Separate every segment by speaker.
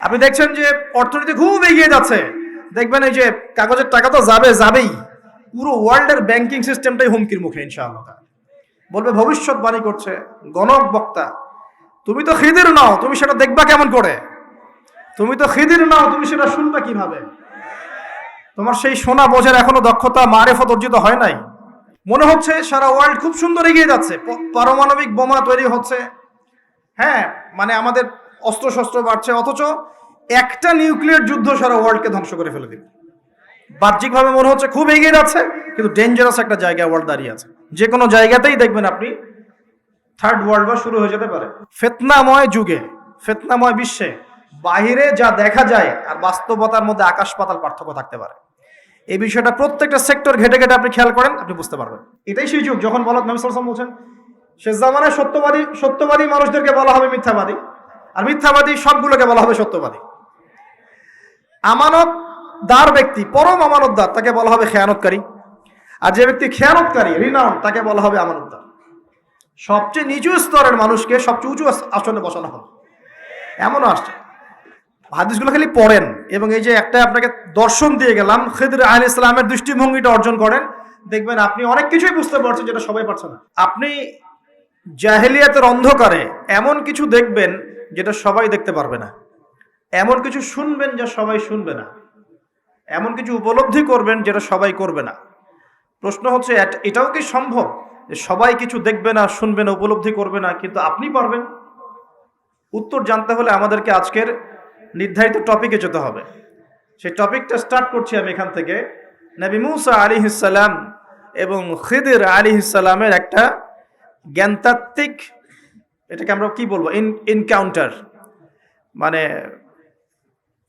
Speaker 1: আপনি দেখছেন যে অর্থনীতি খুব এগিয়ে যাচ্ছে, দেখবেন এই যে কাগজের টাকা তো যাবেই, পুরো ওয়ার্ল্ডের ব্যাংকিং সিস্টেমটাই হুমকির মুখে। ইনশাআল্লাহ বলবে ভবিষ্যৎবাণী করছে গণক বক্তা, তুমি তো খিদির নাও, তুমি সেটা দেখবা কেমন করে? তুমি তো খিদির নাও, তুমি সেটা শুনবা কিভাবে? তোমার সেই শোনা বোঝার এখনো দক্ষতা মারেফত অর্জিত হয় নাই। মনে হচ্ছে সারা ওয়ার্ল্ড খুব সুন্দর এগিয়ে যাচ্ছে, পারমাণবিক বোমা তৈরি হচ্ছে, হ্যাঁ মানে আমাদের অস্ত্রশস্ত্র বাড়ছে, অথচ একটা নিউক্লিয়ার যুদ্ধ সারা ওয়ার্ল্ডকে ধ্বংস করে ফেলে দিবে। বাহ্যিকভাবে মনে হচ্ছে খুব এগিয়ে যাচ্ছে, কিন্তু ডেঞ্জারাস একটা জায়গায় ওয়ার্ল্ড দাঁড়িয়ে আছে। যে কোনো জায়গাতেই দেখবেন আপনি থার্ড ওয়ার্ল্ড ওয়ার শুরু হয়ে যেতে পারে। ফিতনাময় যুগে, ফিতনাময় বিশ্বে বাহিরে যা দেখা যায় আর বাস্তবতার মধ্যে আকাশ পাতাল পার্থক্য থাকতে পারে। এই বিষয়টা প্রত্যেকটা সেক্টর ঘেটে ঘেটে আপনি খেয়াল করেন, আপনি বুঝতে পারবেন। এটাই সেই যুগ যখন বলত নবী সাল্লাল্লাহু আলাইহি ওয়াসাল্লাম বলছেন শেষ জামানায় সত্যবাদী মানুষদেরকে বলা হবে মিথ্যাবাদী, আর মিথ্যাবাদী সবগুলোকে বলা হবে সত্যবাদী। আমানতদার ব্যক্তি, পরম আমানতদার, তাকে বলা হবে খেয়ানতকারী, আর যে ব্যক্তি খেয়ানতকারী রিনাউন, তাকে বলা হবে আমানতদার। সবচেয়ে নিচু স্তরের মানুষকে সবচেয়ে উঁচু আসনে বসানো হবে, এমনও আসছে। হাদিসগুলো খালি পড়েন, এবং এই যে একটা আপনাকে দর্শন দিয়ে গেলাম, খিদর আলাইহিস সালামের দৃষ্টিভঙ্গিটা অর্জন করেন, দেখবেন আপনি অনেক কিছুই বুঝতে পারছেন যেটা সবাই পারছে না। আপনি জাহেলিয়াতের অন্ধকারে এমন কিছু দেখবেন যেটা সবাই দেখতে পারবে না, এমন কিছু শুনবেন যা সবাই শুনবে না, এমন কিছু উপলব্ধি করবেন যেটা সবাই করবে না। প্রশ্ন হচ্ছে এটাও কি সম্ভব যে সবাই কিছু দেখবে না, শুনবে না, উপলব্ধি করবে না, কিন্তু আপনি পারবেন? উত্তর জানতে হলে আমাদেরকে আজকের নির্ধারিত টপিকে যেতে হবে। সেই টপিকটা স্টার্ট করছি আমি এখান থেকে। নবী মুসা আলাইহিস সালাম এবং খিদির আলাইহিস সালামের একটা জ্ঞানতাত্ত্বিক, এটাকে আমরা কি বলবো, এনকাউন্টার। মানে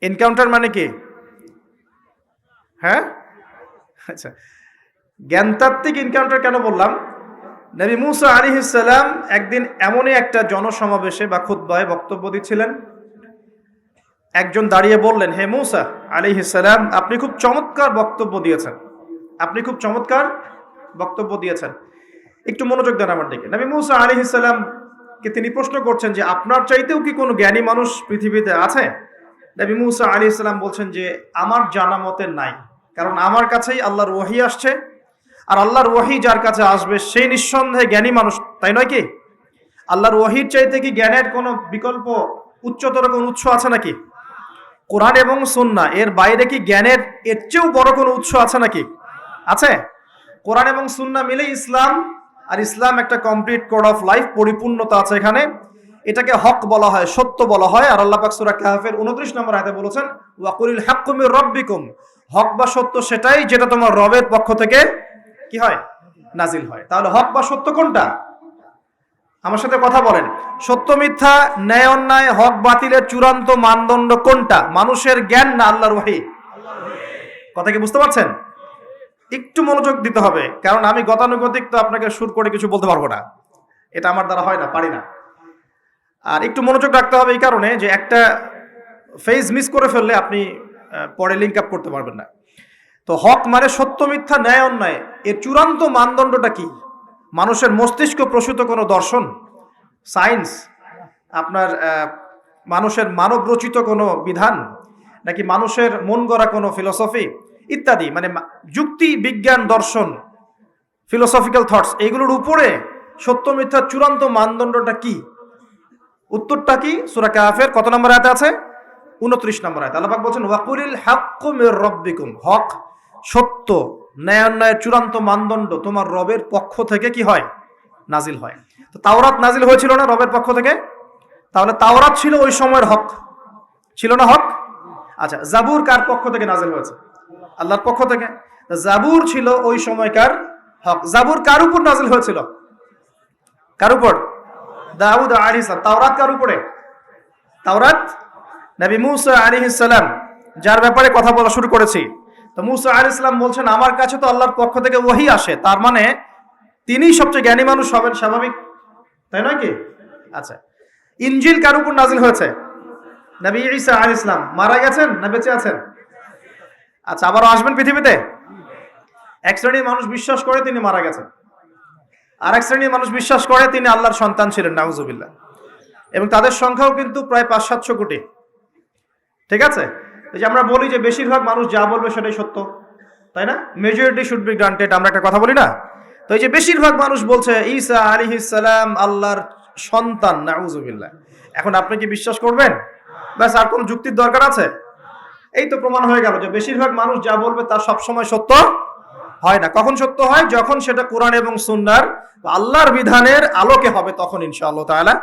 Speaker 1: এনকাউন্টার মানে কি? হ্যাঁ, আচ্ছা, জ্ঞানতাত্ত্বিক এনকাউন্টার কেন বললাম? নবী মুসা আলাইহিস সালাম একদিন এমনই একটা জনসমাবেশে বা খুতবায় বক্তব্য দিচ্ছিলেন। একজন দাঁড়িয়ে বললেন, হে মুসা আলাইহিস সালাম, আপনি খুব চমৎকার বক্তব্য দিয়েছেন, আপনি খুব চমৎকার বক্তব্য দিয়েছেন। একটু মনোযোগ দেন আমার দিকে। নবী মুসা আলাইহিস সালামকে তিনি প্রশ্ন করছেন যে আপনার চাইতেও কি কোনো জ্ঞানী মানুষ পৃথিবীতে আছে? নবী মুসা আলাইহিস সালাম বলছেন যে আমার জানা মতে নাই, কারণ আমার কাছেই আল্লাহর ওহী আসছে, আর আল্লাহর ওহী যার কাছে আসবে সেই নিঃসন্দেহে জ্ঞানী মানুষ, তাই নয় কি? আল্লাহর ওহীর চাইতে কি জ্ঞানের কোনো বিকল্প উচ্চতর কোনো উৎস আছে নাকি? কোরআন এবং সুন্নাহ এর বাইরে কি জ্ঞানের এর চেয়েও বড় কোনো উৎস আছে নাকি? আছে? কোরআন এবং সুন্নাহ মিলে ইসলাম, আর ইসলাম একটা কমপ্লিট কোড অফ লাইফ, পরিপূর্ণতা আছে এখানে। এটাকে হক বলা হয়, সত্য বলা হয়। আর আল্লাহ পাক সূরা কাহফের 29 নম্বর আয়াতে বলেছেন ওয়াকুলিল হাক্কু মির রাব্বিকুম, হক বা সত্য সেটাই যেটা তোমার রবের পক্ষ থেকে কি হয়, নাজিল হয়। তাহলে হক বা সত্য কোনটা? আমার সাথে কথা বলেন। সত্য মিথ্যা, ন্যায় অন্যায়, হক বাতিলের চূড়ান্ত মানদণ্ড কোনটা? মানুষের জ্ঞান না আল্লাহর ওহী? কথা কি বুঝতে পারছেন? একটু মনোযোগ দিতে হবে, কারণ আমি গতানুগতিক তো আপনাকে সুর করে কিছু বলতে পারবো না, এটা আমার দ্বারা হয় না, পারি না। আর একটু মনোযোগ রাখতে হবে এই কারণে যে একটা ফেজ মিস করে ফেললে আপনি পরে লিঙ্ক আপ করতে পারবেন না। তো হক মানে সত্য মিথ্যা ন্যায় অন্যায়, এর চূড়ান্ত মানদণ্ডটা কি? মানুষের মস্তিষ্ক প্রসূত কোনো দর্শন, সায়েন্স, আপনার মানুষের মানব রচিত কোনো বিধান, নাকি মানুষের মন গড়া কোনো ফিলোসফি ইত্যাদি, মানে যুক্তি, বিজ্ঞান, দর্শন, ফিলোসফিক্যাল থটস, এইগুলোর উপরে সত্য মিথ্যার চূড়ান্ত মানদণ্ডটা কি? উত্তরটা কি? সূরা কাহফের কত নম্বর আয়াতে আছে? 29 নম্বর আয়াত। আল্লাহ পাক বলেন ওয়াকুলিল হাক্কু মির রাব্বিকুম, হক সত্য ন্যায় অন্যায়ের চূড়ান্ত মানদণ্ড তোমার রবের পক্ষ থেকে কি হয়, নাজিল হয়। তো তাওরাত নাজিল হয়েছিল না রবের পক্ষ থেকে? তাহলে তাওরাত ছিল ওই সময়ের হক, ছিল না হক? আচ্ছা, জাবুর কার পক্ষ থেকে নাজিল হয়েছে? আল্লাহর পক্ষ থেকে। জাবুর ছিল ওই সময়কার হক। জাবুর কার উপর নাজিল হয়েছিল? কার উপর? দাউদ আলাইহিস সালাম। তাওরাত কার উপরে? তাওরাত নবী মুসা আলাইহিস সালাম, যার ব্যাপারে কথা বলা শুরু করেছি। তো মুসা আলাইহিস সালাম বলছেন আমার কাছে তো আল্লাহর পক্ষ থেকে ওহী আসে, তার মানে তিনিই সবচেয়ে জ্ঞানী মানুষ হবেন, স্বাভাবিক, তাই নয় কি? আচ্ছা, ইনজিল কার উপর নাজিল হয়েছে? নবী ঈসা আলাইহিস সালাম। মারা গেছেন না বেঁচে আছেন? আচ্ছা, আবারও আসবেন পৃথিবীতে। এক শ্রেণীর মানুষ বিশ্বাস করে তিনি মারা গেছেন, আর এক শ্রেণীর মানুষ বিশ্বাস করে তিনি আল্লাহর সন্তান ছিলেন, নাউজুবিল্লাহ। এবং তাদের সংখ্যাও কিন্তু প্রায় 500-700 কোটি। ঠিক আছে? এই যে আমরা বলি যে বেশিরভাগ মানুষ যা বলবে সেটাই সত্য, তাই না? মেজরিটি শুড বি গ্রান্টেড, আমরা একটা কথা বলি না? তো এই যে বেশিরভাগ মানুষ বলছে ঈসা আলাইহিস সালাম আল্লাহর সন্তান, নাউজুবিল্লাহ, এখন আপনি কি বিশ্বাস করবেন? ব্যাস, আর কোন যুক্তির দরকার আছে? এই তো প্রমাণ হয়ে গেল যে বেশিরভাগ মানুষ যা বলবে তা সবসময় সত্য হয় না। কখন সত্য হয়? যখন সেটা কোরআন এবং সুন্নাহর আল্লাহর বিধানের আলোকে হবে, তখন ইনশাআল্লাহ তাআলা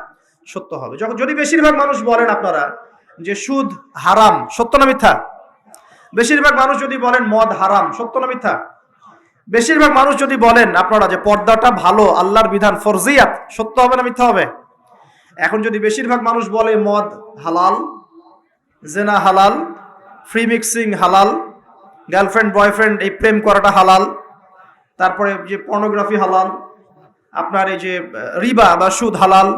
Speaker 1: সত্য হবে। যখন যদি বেশিরভাগ মানুষ বলেন আপনারা যে সুদ হারাম, সত্য না মিথ্যা? বেশিরভাগ মানুষ যদি বলেন মদ হারাম, সত্য না মিথ্যা? বেশিরভাগ মানুষ যদি বলেন আপনারা যে পর্দাটা ভালো, আল্লাহর বিধান, ফরজিয়াত, সত্য হবে না মিথ্যা হবে? এখন যদি বেশিরভাগ মানুষ বলে মদ হালাল, জেনা হালাল, ফ্রি মিক্সিং হালাল, গার্লফ্রেন্ড বয়ফ্রেন্ড এই প্রেম করাটা হালাল, তারপরে যে পর্নোগ্রাফি হালাল, আপনার এই যে রিবা বা সুদ হালাল,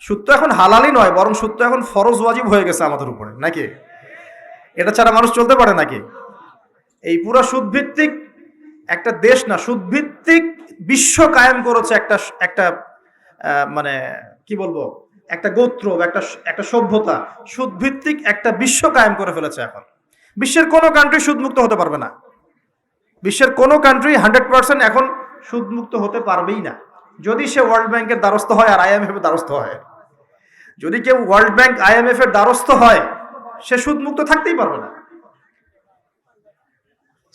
Speaker 1: সুদ তো এখন হালালই নয়, বরং সুদ তো এখন ফরজ ওয়াজিব হয়ে গেছে আমাদের উপরে, নাকি? এটা ছাড়া মানুষ চলতে পারে নাকি? এই পুরো সুদভিত্তিক একটা দেশ না, সুদভিত্তিক বিশ্ব কায়েম করেছে একটা একটা মানে কি বলবো, একটা গোত্র, একটা সভ্যতা, সুদভিত্তিক একটা বিশ্ব কায়েম করে ফেলেছে। এখন বিশ্বের কোনো কান্ট্রি সুদমুক্ত হতে পারবে না। বিশ্বের কোনো কান্ট্রি 100% এখন সুদমুক্ত হতে পারবেই না, যদি সে ওয়ার্ল্ড ব্যাংকের দ্বারস্থ হয় আর IMF এর দ্বারস্থ হয়। যদি কেউ ওয়ার্ল্ড ব্যাংক IMF এর দ্বারস্থ হয়, সে সুদমুক্ত থাকতেই পারবে না।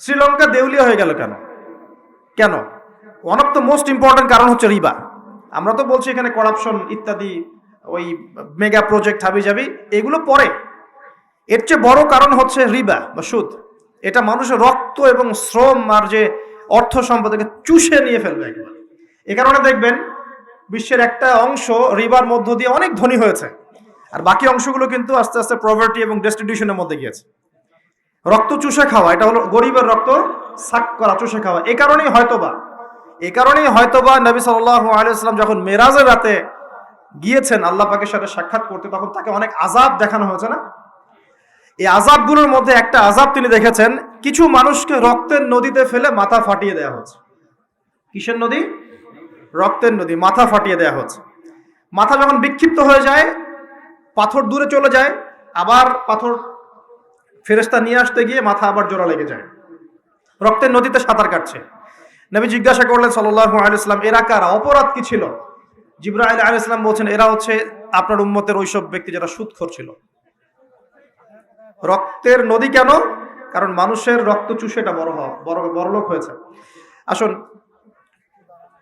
Speaker 1: শ্রীলঙ্কা দেউলিয়া হয়ে গেল কেন? কেন? One of the most important কারণ হচ্ছে রিবা। আমরা তো বলছি এখানে করাপশন ইত্যাদি, ওই মেগা প্রজেক্ট হাবিজাবি, এগুলো পরে। এর চেয়ে বড় কারণ হচ্ছে রিবা বা সুদ। এটা মানুষের রক্ত এবং শ্রম আর যে অর্থ সম্পদকে চুষে নিয়ে ফেলবে একেবারে। এ কারণে দেখবেন বিশ্বের একটা অংশ রিবার মধ্য দিয়ে অনেক ধনী হয়েছে, আর বাকি অংশগুলো কিন্তু আস্তে আস্তে পভার্টি এবং ডেস্টিটিউশনের মধ্যে গিয়েছে। রক্ত চুষে খাওয়া, এটা হলো গরিবের রক্ত সাক করা, চুষে খাওয়া। এই কারণেই হয়তোবা নবী সাল্লাল্লাহু আলাইহি ওয়াসাল্লাম যখন মেরাজের রাতে গিয়েছেন আল্লাহ পাকের সাথে সাক্ষাৎ করতে, তখন তাকে অনেক আযাব দেখানো হয়েছে না? এই আযাবগুলোর মধ্যে একটা আযাব তিনি দেখেছেন, কিছু মানুষকে রক্তের নদীতে ফেলে মাথা ফাটিয়ে দেওয়া হচ্ছে। কিসের নদী? রক্তের নদী, মাথা ফাটিয়ে দেওয়া হচ্ছে। মাথা যখন বিক্ষিপ্ত হয়ে যায়, পাথর দূরে চলে যায়, আবার পাথর ফেরেশতা নিয়ে আসতে গিয়ে মাথা আবার জোড়া লেগে যায়। রক্তের নদীতে সাঁতার কাটছে। নবী জিজ্ঞাসা করলেন সাল্লাল্লাহু আলাইহি ওয়াসাল্লাম, এরা কারা? অপরাধ কি ছিল? জিবরাইল আলাইহিস সালাম বলছেন, এরা হচ্ছে আপনার উম্মতের ওইসব ব্যক্তি যারা সুদখোর ছিল। রক্তের নদী কেন? কারণ মানুষের রক্ত চুষে এটা বড়লোক হয়েছে। আসুন,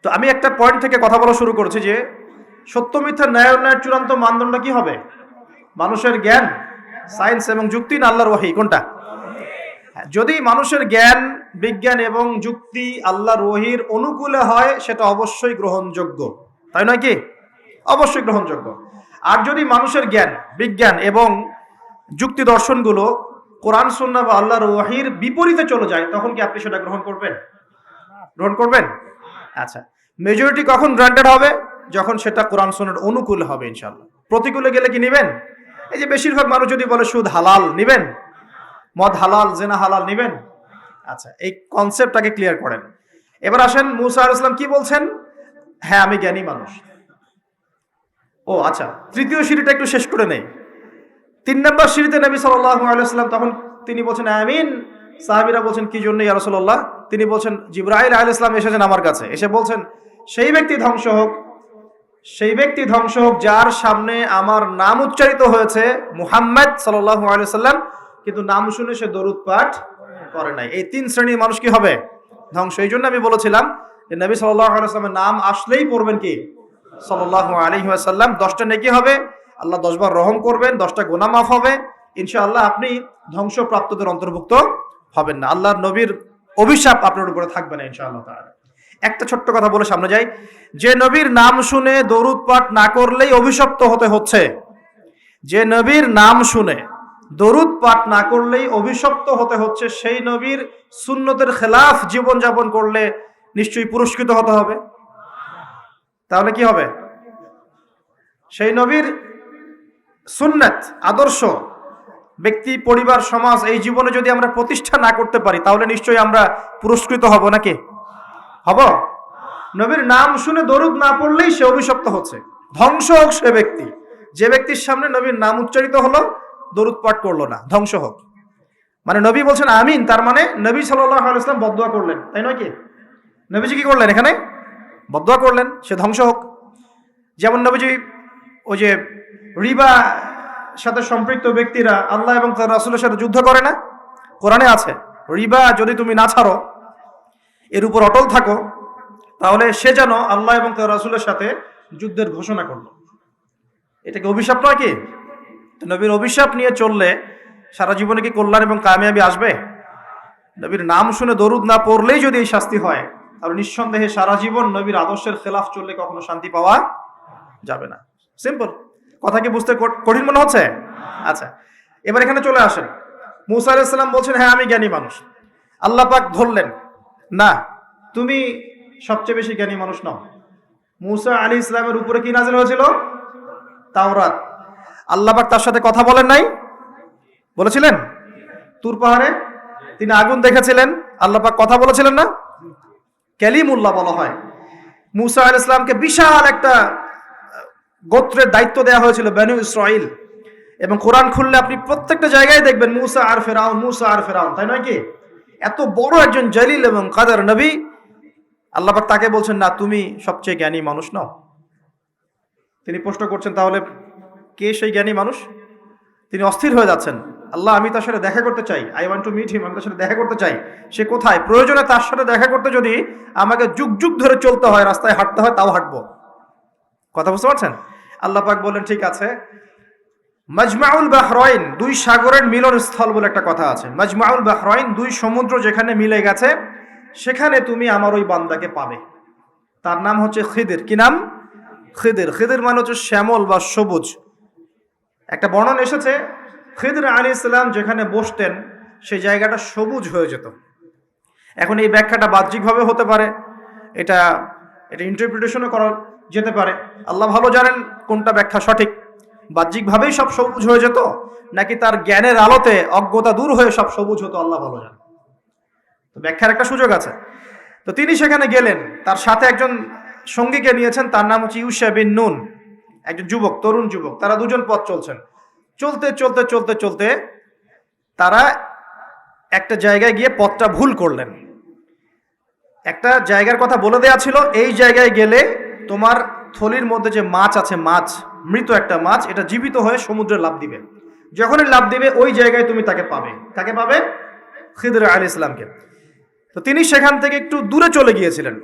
Speaker 1: তো আমি একটা পয়েন্ট থেকে কথা বলা শুরু করেছি যে সত্য মিথ্যা ন্যায় অন্যায়ের চূড়ান্ত মানদণ্ড কি হবে? মানুষের জ্ঞান, সায়েন্স এবং যুক্তি, না আল্লাহর ওহী? কোনটা? যদি মানুষের জ্ঞান, বিজ্ঞান এবং যুক্তি আল্লাহর ওহীর অনুকূলে হয়, সেটা অবশ্যই গ্রহণযোগ্য, তাই নয় কি? অবশ্যই গ্রহণযোগ্য। আর যদি মানুষের জ্ঞান, বিজ্ঞান এবং যুক্তি দর্শনগুলো কোরআন সুন্নাহ বা আল্লাহর ওহীর বিপরীতে চলে যায়, তখন কি আপনি সেটা গ্রহণ করবেন? আচ্ছা, মেজরিটি কখন গ্রান্টেড হবে? যখন সেটা কোরআন সুন্নাহর অনুকূলে হবে ইনশাআল্লাহ। প্রতিকূলে গেলে কি নেবেন? এই যে বেশিরভাগ মানুষ যদি বলে সুদ হালাল, নেবেন? মদ হালাল, জেনা হালাল, নেবেন? আচ্ছা, এই কনসেপ্টটাকে ক্লিয়ার করেন। এবার আসেন, মুসা আলাইহিস সালাম কি বলছেন? হ্যাঁ, আমি জ্ঞানী মানুষ। ও আচ্ছা, তৃতীয় সিঁড়িটা একটু শেষ করে নেই। 3 নম্বর সিঁড়িতে নবী সাল্লাল্লাহু আলাইহি ওয়াসাল্লাম, তখন তিনি বলছেন আমিন। সাহাবীরা বলছেন কি জন্য ইয়া রাসূলুল্লাহ? তিনি বলছেন জিবরাইল আলাইহিস সালাম এসেছেন আমার কাছে, এসে বলছেন সেই ব্যক্তি ধ্বংস হোক যার সামনে আমার নাম উচ্চারিত হয়েছে মুহাম্মদ সাল্লাল্লাহু আলাইহি ওয়াসাল্লাম, কিন্তু নাম শুনে সে দরুদ পাঠ করে নাই। এই 3 শ্রেণীর মানুষ কি হবে? ধ্বংস। এই জন্য আমি বলেছিলাম যে নবী সাল্লাল্লাহু আলাইহি ওয়াসাল্লামের নাম আসলেই পড়বেন কি সাল্লাল্লাহু আলাইহি ওয়াসাল্লাম। 10টা নেকি হবে, আল্লাহ 10 বার রহম করবেন, 10টা গুনাহ মাফ হবে ইনশাআল্লাহ। আপনি ধ্বংসপ্রাপ্তদের অন্তর্ভুক্ত হবেন না, আল্লাহর নবীর অভিশাপ আপনার উপরে থাকবে না ইনশাআল্লাহ তাআলা। একটা ছোট্ট কথা বলে সামনে যাই, যে নবীর নাম শুনে দরুদ পাঠ না করলেই অভিশপ্ত হতে হচ্ছে, যে নবীর নাম শুনে দরুদ পাঠ না করলেই অভিশপ্ত হতে হচ্ছে, সেই নবীর সুন্নতের খেলাফ জীবনযাপন করলে নিশ্চয়ই পুরস্কৃত হতে হবে। তাহলে কি হবে? সেই নবীর সুন্নাত, আদর্শ, ব্যক্তি, পরিবার, সমাজ এই জীবনে যদি আমরা প্রতিষ্ঠা না করতে পারি, তাহলে নিশ্চয়ই আমরা পুরস্কৃত হব নাকি? হব? নবীর নাম শুনে দরুদ না পড়লেই সে অভিশপ্ত হচ্ছে। ধ্বংস হোক সে ব্যক্তি, যে ব্যক্তির সামনে নবীর নাম উচ্চারিত হলো দরুদ পাঠ করলো না, ধ্বংস হোক। মানে নবী বলছেন আমিন, তার মানে নবী সাল্লাল্লাহু আলাইহি ওয়াসাল্লাম বদদুয়া করলেন, তাই নয় কি? নবীজি কি করলেন এখানে? বদদুয়া করলেন, সে ধ্বংস হোক। যেমন নবীজি ওই যে রিবা সাথে সম্পৃক্ত ব্যক্তিরা আল্লাহ এবং তার রাসূলের সাথে যুদ্ধ করে না, কোরআনে আছে, রিবা যদি তুমি না ছাড়ো, এর উপর অটল থাকো, তাহলে সে যেন আল্লাহ এবং তার রাসূলের সাথে যুদ্ধের ঘোষণা করলো। এটাকে অভিশাপ নয় কি? তো নবীর অভিশাপ নিয়ে চললে সারা জীবনে কি কল্যাণ এবং কামিয়াবি আসবে? নবীর নাম শুনে দরুদ না পড়লেই যদি এই শাস্তি হয়, তাহলে নিঃসন্দেহে সারা জীবন নবীর আদর্শের খেলাফ চললে কখনো শান্তি পাওয়া যাবে না। সিম্পল কথা, কি বুঝতে কঠিন মনে হচ্ছে? আচ্ছা, এবার এখানে চলে আসেন। মুসা আলাইহিস সালাম বলছেন হ্যাঁ আমি জ্ঞানী মানুষ। আল্লাহ পাক ধরলেন না, তুমি সবচেয়ে বেশি জ্ঞানী মানুষ নও। মুসা আলাইহিস সালামের উপরে কি নাযিল হয়েছিল? তাওরাত। আল্লাহ পাক তার সাথে কথা বলেন নাই? বলেছিলেন? তুর পাহাড়ে তিনি আগুন দেখেছিলেন, আল্লাহ পাক কথা বলেছিলেন না? কালিমুল্লাহ বলা হয়। মুসা আলাইহিস সালামকে বিশাল একটা গোত্রের দায়িত্ব দেওয়া হয়েছিল, বনু ইসরাইল। এবং কোরআন খুললে আপনি প্রত্যেকটা জায়গায় দেখবেন মুসা আর ফেরাউন, মুসা আর ফেরাউন, তাই নয় কি? এত বড় একজন জলিল এবং কাদের নবী, আল্লাহ পাক তাকে বলছেন না তুমি সবচেয়ে জ্ঞানী মানুষ নও। তিনি প্রশ্ন করছেন তাহলে কে সেই জ্ঞানী মানুষ? তিনি অস্থির হয়ে যাচ্ছেন, আল্লাহ আমি তার সাথে দেখা করতে চাই, I want to meet him, আমি তার সাথে দেখা করতে চাই। সে কোথায়? প্রয়োজনে তার সাথে দেখা করতে যদি আমাকে যুগ যুগ ধরে চলতে হয়, রাস্তায় হাঁটতে হয়, তাও হাঁটবো। কথা বুঝতে পারছেন? আল্লাহ পাক বললেন ঠিক আছে, মাজমাউল বাহরাইন, দুই সাগরের মিলন স্থল বলে একটা কথা আছে। মাজমাউল বাহরাইন, দুই সমুদ্র যেখানে মিলে গেছে, সেখানে তুমি আমার ওই বান্দাকে পাবে। তার নাম হচ্ছে খিদির। কি নাম? খিদির। খিদির মানে হচ্ছে শ্যামল বা সবুজ। একটা বর্ণনা এসেছে খিদির আলাইহিস সালাম যেখানে বসতেন সেই জায়গাটা সবুজ হয়ে যেত। এখন এই ব্যাখ্যাটা বাহ্যিকভাবে হতে পারে, এটা ইন্টারপ্রিটেশনও করা যেতে পারে। আল্লাহ ভালো জানেন কোনটা ব্যাখ্যা সঠিক। বাহ্যিকভাবেই সব সবুজ হয়ে যেত, নাকি তার জ্ঞানের আলোতে অজ্ঞতা দূর হয়ে সব সবুজ হতো, আল্লাহ ভালো জানেন। তো ব্যাখ্যার একটা সুযোগ আছে। তো তিনি সেখানে গেলেন, তার সাথে একজন সঙ্গীকে নিয়েছেন, তার নাম হচ্ছে ইউশা বিন নুন, একজন যুবক, তরুণ যুবক। তারা দুজন পথ চলছেন। চলতে চলতে চলতে চলতে তারা একটা জায়গায় গিয়ে পথটা ভুল করলেন। একটা জায়গার কথা বলে দেয়া ছিল, এই জায়গায় গেলে তোমার থলির মধ্যে যে মাছ আছে, মাছ, মৃত একটা মাছ, এটা জীবিত হয়ে সমুদ্রে লাফ দিবে। যখনই লাফ দিবে ওই জায়গায় তুমি তাকে পাবে। কাকে পাবে? খিদির আলাইহিস সালামকে। তো তিনি সেখান থেকে একটু দূরে চলে গিয়েছিলেন।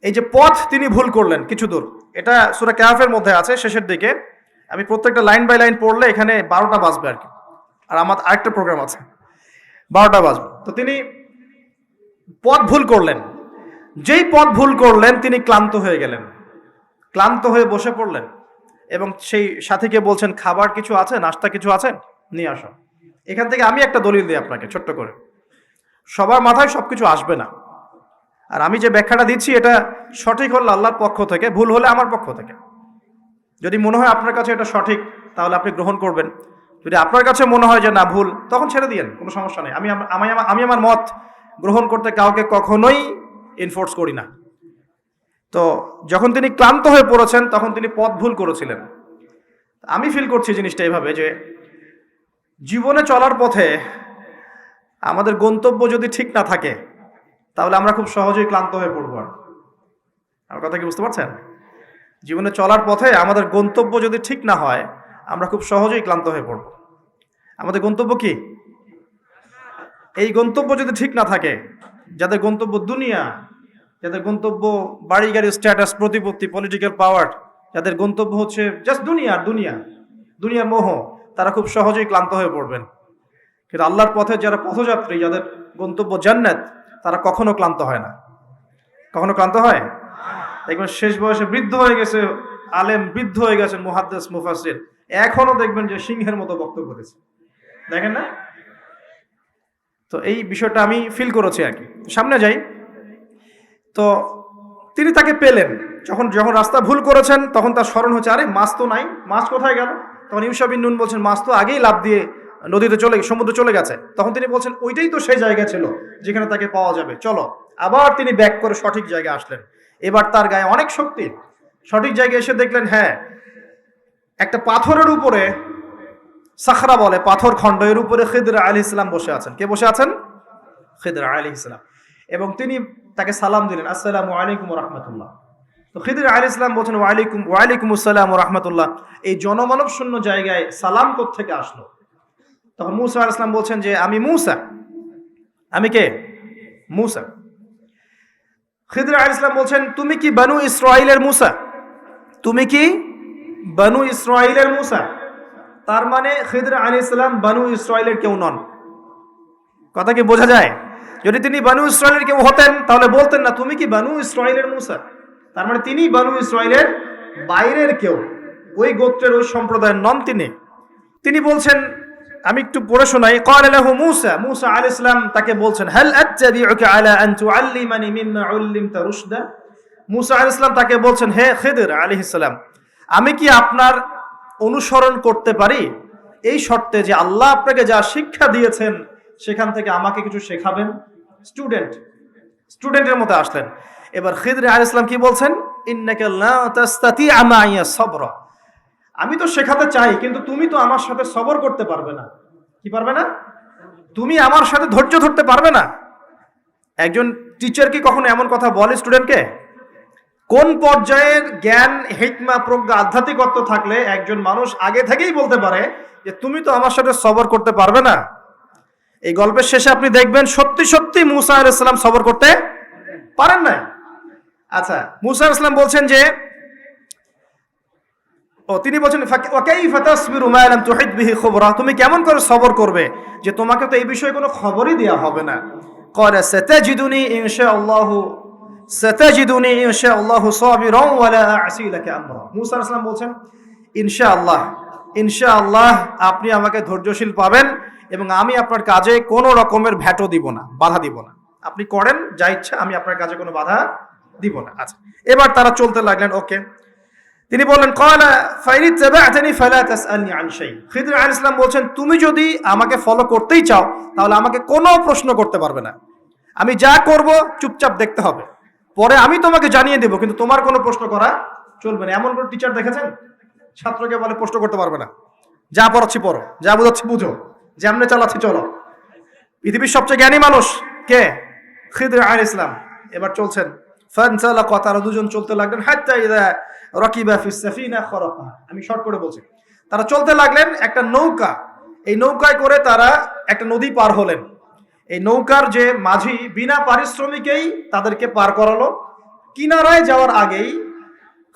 Speaker 1: এই যে পথ তিনি ভুল করলেন কিছু দূর, এটা সূরা কাহফের মধ্যে আছে শেষের দিকে। আমি প্রত্যেকটা লাইন বাই লাইন পড়লে এখানে 12টা বাজবে আর কি, আর আমার আরেকটা প্রোগ্রাম আছে, 12টা বাজবে। তো তিনি পথ ভুল করলেন। যেই পথ ভুল করলেন তিনি ক্লান্ত হয়ে গেলেন, ক্লান্ত হয়ে বসে পড়লেন এবং সেই সাথীকে বলছেন খাবার কিছু আছে, নাস্তা কিছু আছে, নিয়ে আসো। এখান থেকে আমি একটা দলিল দিই আপনাকে ছোট্ট করে। সবার মাথায় সবকিছু আসবে না, আর আমি যে ব্যাখ্যাটা দিচ্ছি এটা সঠিক হলে আল্লাহর পক্ষ থেকে, ভুল হলে আমার পক্ষ থেকে। যদি মনে হয় আপনার কাছে এটা সঠিক তাহলে আপনি গ্রহণ করবেন, যদি আপনার কাছে মনে হয় যে না ভুল, তখন ছেড়ে দিয়েন, কোনো সমস্যা নেই। আমি আমার মত গ্রহণ করতে কাউকে কখনোই এনফোর্স করি না। তো যখন তিনি ক্লান্ত হয়ে পড়েছেন তখন তিনি পথ ভুল করেছিলেন। আমি ফিল করছি জিনিসটা এইভাবে যে জীবনে চলার পথে আমাদের গন্তব্য যদি ঠিক না থাকে তাহলে আমরা খুব সহজেই ক্লান্ত হয়ে পড়ব। আমার কথা কি বুঝতে পারছেন? জীবনে চলার পথে আমাদের গন্তব্য যদি ঠিক না হয় আমরা খুব সহজেই ক্লান্ত হয়ে পড়ব। আমাদের গন্তব্য কি? এই গন্তব্য যদি ঠিক না থাকে, যাদের গন্তব্য দুনিয়া, যাদের গন্তব্য বাড়ি গাড়ি, স্ট্যাটাস, প্রতিপত্তি, পলিটিক্যাল পাওয়ার, যাদের গন্তব্য হচ্ছে জাস্ট দুনিয়ার মোহ, তারা খুব সহজেই ক্লান্ত হয়ে পড়বেন। কিন্তু আল্লাহর পথে যারা পথযাত্রী, যাদের গন্তব্য জান্নাত, তারা কখনো ক্লান্ত হয় না। কখনো ক্লান্ত হয়? দেখবেন শেষ বয়সে বৃদ্ধ হয়ে গেছে আলেম, বৃদ্ধ হয়ে গেছেন মুহাদ্দিস, মুফাসসির, এখনো দেখবেন যে সিংহের মতো বক্তব্য দিচ্ছে, দেখেন না? তো এই বিষয়টা আমি ফিল করেছি আর কি। সামনে যাই। তো তিনি তাকে পেলেন, যখন রাস্তা ভুল করেছেন তখন তার স্মরণ হচ্ছে আরে মাছ তো নাই, মাছ কোথায় গেল? তখন ইউশা বিন নুন বলছেন মাছ তো আগেই লাফ দিয়ে নদীতে সমুদ্রে চলে গেছে। তখন তিনি বলছেন ওইটাই তো সেই জায়গা ছিল যেখানে তাকে পাওয়া যাবে, চলো। আবার তিনি ব্যাক করে সঠিক জায়গায় আসলেন। এবার তার গায়ে অনেক শক্তি। সঠিক জায়গায় এসে দেখলেন হ্যাঁ, একটা পাথরের উপরে সাখরা বলে, পাথর খণ্ড, এর উপরে খিদর আলাইহিস সালাম বসে আছেন। কে বসে আছেন? খিদর আলাইহিস সালাম। এবং তিনি তাকে সালাম দিলেন, আসসালামু আলাইকুম ওয়া রাহমাতুল্লাহ। তো খিদর আলাইহিস সালাম বলছেন, ওয়ালাইকুম আসসালাম ওয়া রাহমাতুল্লাহ। এই জনমানব শূন্য জায়গায় সালাম কোত্থেকে আসলো? তখন মূসা আলাইহিস সালাম বলছেন যে আমি মূসা। আমি কে? মূসা। খিদর আলাইহিস সালাম বলছেন, তুমি কি বনু ইসরাঈলের মূসা? তুমি কি বনু ইসরাঈলের মূসা? তার মানে খিদর আলাইহিস সালাম বনু ইসরাঈলের কেউ নন। কথা কি বোঝা যায়? যদি তিনি বনু ইসরাঈলের কেউ হতেন তাহলে বলতেন না তুমি কি বনু ইসরাঈলের মূসা। তার মানে তিনি বনু ইসরাঈলের বাইরের কেউ, ওই গোত্রের ওই সম্প্রদায়ের নন তিনি। তিনি বলছেন, আমি একটু পড়ে শোনাই। ক্বালা লাহু মূসা, মূসা আলাইহিস সালাম তাকে বলছেন, হাল আত্তাবিউকা আলা আন তুআল্লিমানি মিম্মা উল্লিমতা রুশদা। মূসা আলাইহিস সালাম তাকে বলছেন, হে খিদর আলাইহিস সালাম, আমি কি আপনার অনুসরণ করতে পারি এই শর্তে যে আল্লাহ আপনাকে যা শিক্ষা দিয়েছেন সেখান থেকে আমাকে কিছু শেখাবেন? স্টুডেন্টের মতো আসলেন। এবার খিদর আলাইহিস সালাম কি বলছেন? ইন্নাকা লা তাস্তাতিআ মাইয়া সাবরা। আমি তো শেখাতে চাই, কিন্তু তুমি তো আমার সাথে সবর করতে পারবে না। কি পারবে না? তুমি আমার সাথে ধৈর্য ধরতে পারবে না। একজন টিচার কি কখনো এমন কথা বলে স্টুডেন্টকে? কোন পর্যায়ের জ্ঞান, হিকমা, প্রজ্ঞা, আধ্যাত্মিকত্ব থাকলে একজন মানুষ আগে থেকেই বলতে পারে যে তুমি তো আমার সাথে সবর করতে পারবে না? এই গল্পের শেষে আপনি দেখবেন সত্যি সত্যি মূসা আলাইহিস সালাম সবর করতে পারেন না। আচ্ছা, মূসা আলাইহিস সালাম বলছেন যে তিনি বলছেন, ওয়াকাইফা তাসবিরু মা লাম তুহিত বিহি খুবরা, তুমি কেমন করে সবর করবে যে তোমাকে তো এই বিষয়ে কোনো খবরই দেয়া হবে না। ক্বালা সাতাজিদুনি ইনশাআল্লাহু সাবিরান ওয়া লা আ'সি লাকা আমরা। মূসা আলাইহিস সালাম বলছেন, ইনশাআল্লাহ আপনি আমাকে ধৈর্যশীল পাবেন এবং আমি আপনার কাজে কোনো রকমের ভ্যাটও দিব না, বাধা দিব না। আপনি করেন যা ইচ্ছা, আমি আপনার কাজে কোনো বাধা দিব না। আচ্ছা, এবার তারা চলতে লাগলেন। ওকে, তিনি বললেন, ক্বালা ফাইনিত্তাবা'তানি ফালা তাসআলনি আন শাই। খিদর আলাইহিস সালাম বলছেন, তুমি যদি আমাকে ফলো করতেই চাও তাহলে আমাকে কোনো প্রশ্ন করতে পারবে না। আমি যা করব চুপচাপ দেখতে হবে, পরে আমি তোমাকে জানিয়ে দেব, কিন্তু তোমার কোনো প্রশ্ন করা চলবে না। এমন কোনো টিচার দেখেছেন ছাত্রকে বলে প্রশ্ন করতে পারবে না? যা পড়াচ্ছি পড়ো, যা বোঝাচ্ছি বুঝো, যেমনে চালাচ্ছি চলো। পৃথিবীর সবচেয়ে জ্ঞানী মানুষ কে? খিদর আলাইহিস সালাম। এবার চলছেন, ফানসালাকা, তারা দুজন চলতে লাগলেন, হাত্তা ইযা রাকিবা ফিস সাফিনা খারাকা। আমি শর্ট করে বলছি। তারা চলতে লাগলেন একটা নৌকা, এই নৌকায় করে তারা একটা নদী পার হলেন। এই নৌকার যে মাঝি বিনা পারিশ্রমিকেই তাদেরকে পার করালো। কিনারায় যাওয়ার আগেই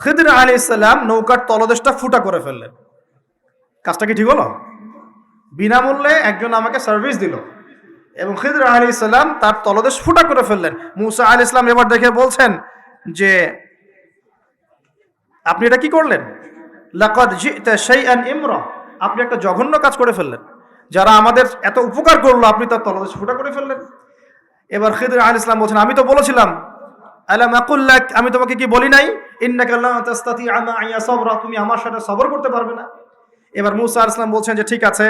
Speaker 1: খিদর আলাইহিস সালাম নৌকার তলদেশটা ফুটা করে ফেললেন। কাজটা কি ঠিক হলো? বিনামূল্যে একজন আমাকে সার্ভিস দিল এবং খিদর আলাইহিস সালাম তার তলদেশ ফুটা করে ফেললেন। মূসা আলাইহিস সালাম এবার দেখে বলছেন যে আপনি এটা কি করলেন? লাকাদ জি'তা শাইআন ইমরা, আপনি একটা জঘন্য কাজ করে ফেললেন। যারা আমাদের এত উপকার করলো আপনি তার তলদেশ ফুটা করে ফেললেন। এবার খিদর আলাইহিস সালাম বলছেন, আমি তো বলেছিলাম, আলাম আকুল লাক, আমি তোমাকে কি বলি নাই, ইন্নাকা লা তাস্তাতিআ মাইয়া সাবরা, তুমি আমার সাথে সবর করতে পারবে না। এবার মূসা আলাইহিস সালাম বলছেন যে ঠিক আছে,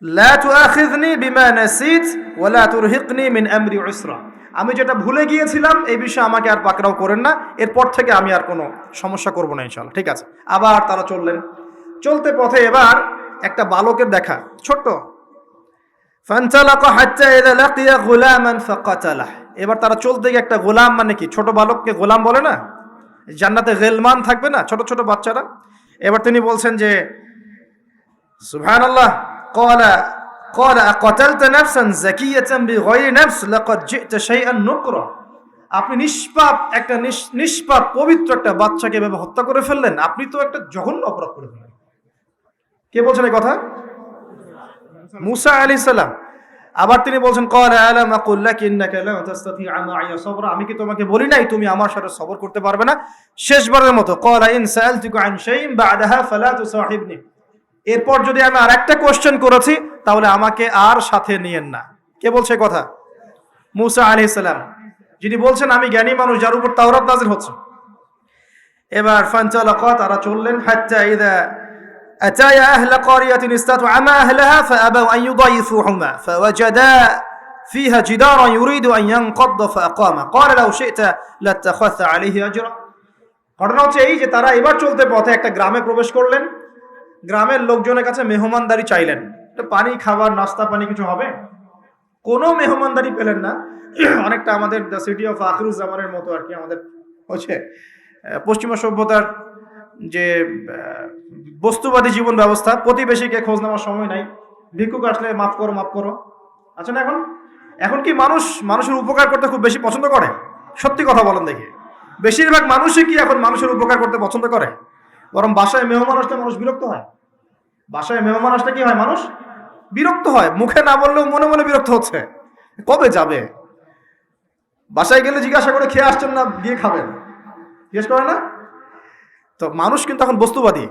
Speaker 1: লা তুআখিযনি বিমা নাসিত ওয়া লা তুরহিকনি মিন আমরি উসরা, আমি যেটা ভুলে গিয়েছিলাম এই বিষয়ে আমাকে আর পাকড়াও করেন না, এরপর থেকে আমি আর কোনো সমস্যা করব না ইনশাআল্লাহ। ঠিক আছে। আবার তারা চললেন। চলতে পথে এবার একটা বালকের দেখা, ছোট্ট। ফানতালাকা হাত্তা ইযা লাকিয়া গুলামান ফাকাতালাহ, এবার তারা চলতে গিয়ে একটা গোলাম, মানে কি ছোট বালককে গোলাম বলে না, জান্নাতে গিলমান থাকবে না, ছোট ছোট বাচ্চারা। এবার তিনি বলছেন যে সুবহানাল্লাহ, ক্বালা আকাতালতা নাফসান যাকিয়াতান বিগাইরি নাফস লাকাদ জি'তা শাইআন নুকরা, আপনি নিষ্পাপ একটা নিষ্পাপ পবিত্র একটা বাচ্চাকে এভাবে হত্যা করে ফেললেন, আপনি তো একটা জঘন্য অপরাধ করে ফেললেন। কে বলছেন এই কথা? মূসা আলাইহিস সালাম। আবার তিনি বলছেন, ক্বালা আলাম আকুল লাক ইন্নাকা লা তাস্তাতিআ মাইয়া সাবরা, আমি কি তোমাকে বলি নাই তুমি আমার সাথে সবর করতে পারবে না? শেষবারের মতো, ক্বালা ইন সাআলতুকা আন শাইইন বা'দাহা ফালা তুসাহিবনি, এরপর যদি আমি আর একটা কোশ্চেন করেছি তাহলে আমাকে আর সাথে নিয়েন না। কে বলছে কথা? মূসা আলাইহিস সালাম, যিনি বলছেন আমি জ্ঞানী মানুষ, যার উপর তাওরাত নাযিল হচ্ছে। এবার ফানতালাকা, তারা চললেন, হাত্তা ইযা আতায়া আহলা ক্বারিয়াতিন ইসতাতআমা আহলাহা ফাআবাউ আন ইউদাইফুহুমা ফাওয়াজাদা ফিহা জিদারান ইউরিদু আন ইয়ানকাদ্দা ফাআকামা ক্বালা লাউ শি'তা লাত্তাখাযতা আলাইহি আজরা। ঘটনা হচ্ছে এই যে তারা এবার চলতে পথে একটা গ্রামে প্রবেশ করলেন। গ্রামের লোকজনের কাছে মেহমানদারি চাইলেন, পানি খাবার নাস্তা পানি কিছু হবে, কোনো মেহমানদারি পেলেন না। অনেকটা আমাদের দ্য সিটি অফ আখিরুজ্জামানের মতো আর কি, আমাদের হচ্ছে পশ্চিমা সভ্যতার যে বস্তুবাদী জীবন ব্যবস্থা, প্রতিবেশীকে খোঁজ নেওয়ার সময় নাই, ভিক্ষুক আসলে মাফ করো মাফ করো, আচ্ছা না। এখন কি মানুষের উপকার করতে খুব বেশি পছন্দ করে? সত্যি কথা বলেন দেখি, বেশিরভাগ মানুষই কি এখন মানুষের উপকার করতে পছন্দ করে? বরং বাসায় মেহমান আসলে মানুষ বিরক্ত হয়। বাসায় মেহমান আসলে কি হয়? মানুষ বিরক্ত হয়, মুখে না বললেও মনে মনে বিরক্ত হচ্ছে, কবে যাবে। বাসায় গেলে জিজ্ঞাসা করে খেয়ে আসছেন না, গিয়ে খাবেন, জিজ্ঞেস করে না। তো মানুষ কিন্তু এখন বস্তুবাদী।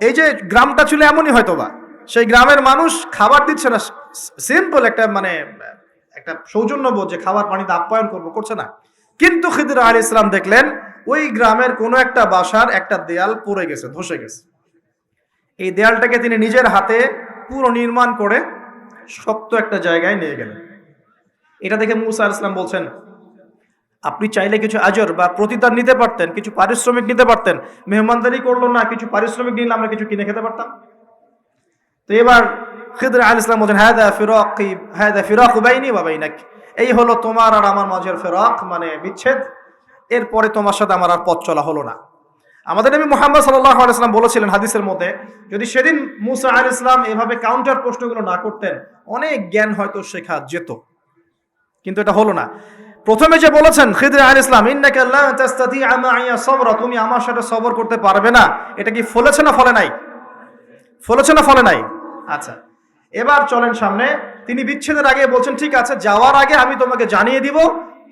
Speaker 1: এই যে গ্রামটা ছিল এমনই হয়তো বা, সেই গ্রামের মানুষ খাবার দিচ্ছে না, সিম্পল একটা সৌজন্যবোধ যে খাবার পানিতে আপ্যায়ন করছে না। কিন্তু খিদির আলাইহিস সালাম দেখলেন ওই গ্রামের কোনো একটা বাসার একটা দেয়াল পড়ে গেছে, ধসে গেছে। এই দেয়ালটাকে তিনি নিজের হাতে পুরো নির্মাণ করে শক্ত একটা জায়গায় নিয়ে গেলেন। এটা দেখে মুসা আলাইহিস সালাম বলছেন, আপনি চাইলে কিছু আজর বা প্রতিদান নিতে পারতেন, কিছু পারিশ্রমিক নিতে পারতেন। মেহমানদারি করলো না, কিছু পারিশ্রমিক নিলে আমরা কিছু কিনে খেতে পারতাম। তো এবার খিদর আলাইহিস সালাম বলেন, হাদা ফিরাকু বাইনি ওয়া বাইনাক, এই হলো তোমার আর আমার মাঝের ফিরাক, মানে বিচ্ছেদ। এরপরে তোমার সাথে আমার আর পথ চলা হলো না। আমাদের নবী মুহাম্মদ সাল্লাল্লাহু আলাইহি ওয়াসাল্লাম বলেছিলেন হাদিসের মধ্যে, যদি সেদিন মুসা আলাইহিস সালাম এভাবে কাউন্টার প্রশ্নগুলো না করতেন, অনেক জ্ঞান হয়তো শেখা যেত, কিন্তু এটা হলো না। প্রথমে যে বলেছেন খিদর আলাইহিস সালাম, ইন্নাকা লা তাস্তাতিআ মাইয়া সাবরা, তুমি আমার সাথে সবর করতে পারবে না, এটা কি ফলেছে না ফলে নাই? ফলেছে না ফলে নাই? আচ্ছা, এবার চলেন সামনে। তিনি বিচ্ছেদের আগে বলছেন, ঠিক আছে, যাওয়ার আগে আমি তোমাকে জানিয়ে দিব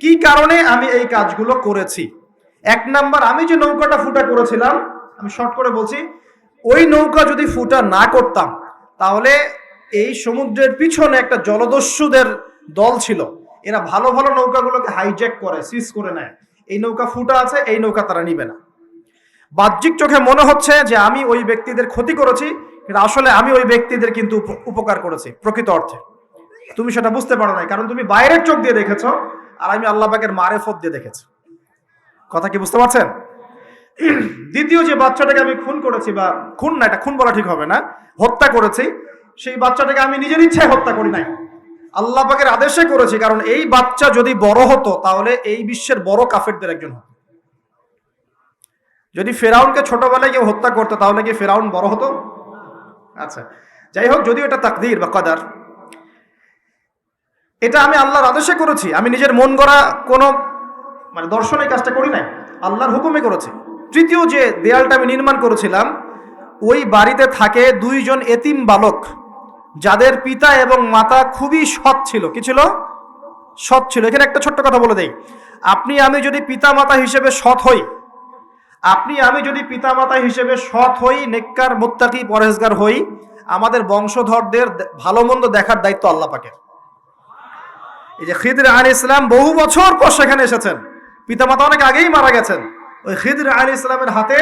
Speaker 1: কি কারণে আমি এই কাজগুলো করেছি। এক নাম্বার, আমি যে নৌকাটা ফুটা করেছিলাম, আমি শর্ট করে বলছি, ওই নৌকা যদি ফুটা না করতাম তাহলে এই সমুদ্রের পিছনে একটা জলদস্যুদের দল ছিল, এরা ভালো ভালো নৌকাগুলোকে হাইজ্যাক করে, সিজ করে নেয়। এই নৌকা ফুটা আছে, এই নৌকা তারা নিবে না। বাহ্যিক চোখে মনে হচ্ছে যে আমি ওই ব্যক্তিদের ক্ষতি করেছি, কিন্তু আসলে আমি ওই ব্যক্তিদের কিন্তু উপকার করেছি প্রকৃত অর্থে। তুমি সেটা বুঝতে পারো নাই, কারণ তুমি বাইরের চোখ দিয়ে দেখেছো, আর আমি আল্লাহ পাকের মারেফত দিয়ে দেখেছি। কথা কি বুঝতে পারছেন? দ্বিতীয় যে বাচ্চাটাকে আমি খুন করেছি, বা খুন না, এটা খুন বলা ঠিক হবে না, হত্যা করেছি, সেই বাচ্চাটাকে আমি নিজের ইচ্ছায় হত্যা করি নাই, আল্লাহ পাকের আদেশে করেছি। কারণ এই বাচ্চা যদি বড় হতো তাহলে এই বিশ্বের বড় কাফেরদের একজন হতো। যদি ফেরাউনকে ছোটবেলায় কেউ হত্যা করতো তাহলে কি ফেরাউন বড় হতো? আচ্ছা, যাই হোক, যদিও এটা তাকদীর বা কদর, এটা আমি আল্লাহর আদেশে করেছি, আমি নিজের মন গড়া কোনো দর্শনের কাজটা করি নাই, আল্লাহর হুকুমে করেছি। তৃতীয় যে দেয়ালটা আমি নির্মাণ করেছিলাম, ওই বাড়িতে থাকে দুইজন এতিম বালক, যাদের পিতা এবং মাতা খুবই সৎ ছিল। কি ছিল? সৎ ছিল। এখানে একটা ছোট্ট কথা বলে দেই, আপনি আমি যদি পিতা মাতা হিসেবে সৎ হই, নেককার মুত্তাকি পরহেজগার হই, আমাদের বংশধরদের ভালো মন্দ দেখার দায়িত্ব আল্লাহ পাকের। এই যে খিদর আলাইহিস সালাম বহু বছর পর সেখানে এসেছেন, পিতামাতা অনেক আগেই মারা গেছেন, ওই খিদর আলাইহিস সালামের হাতে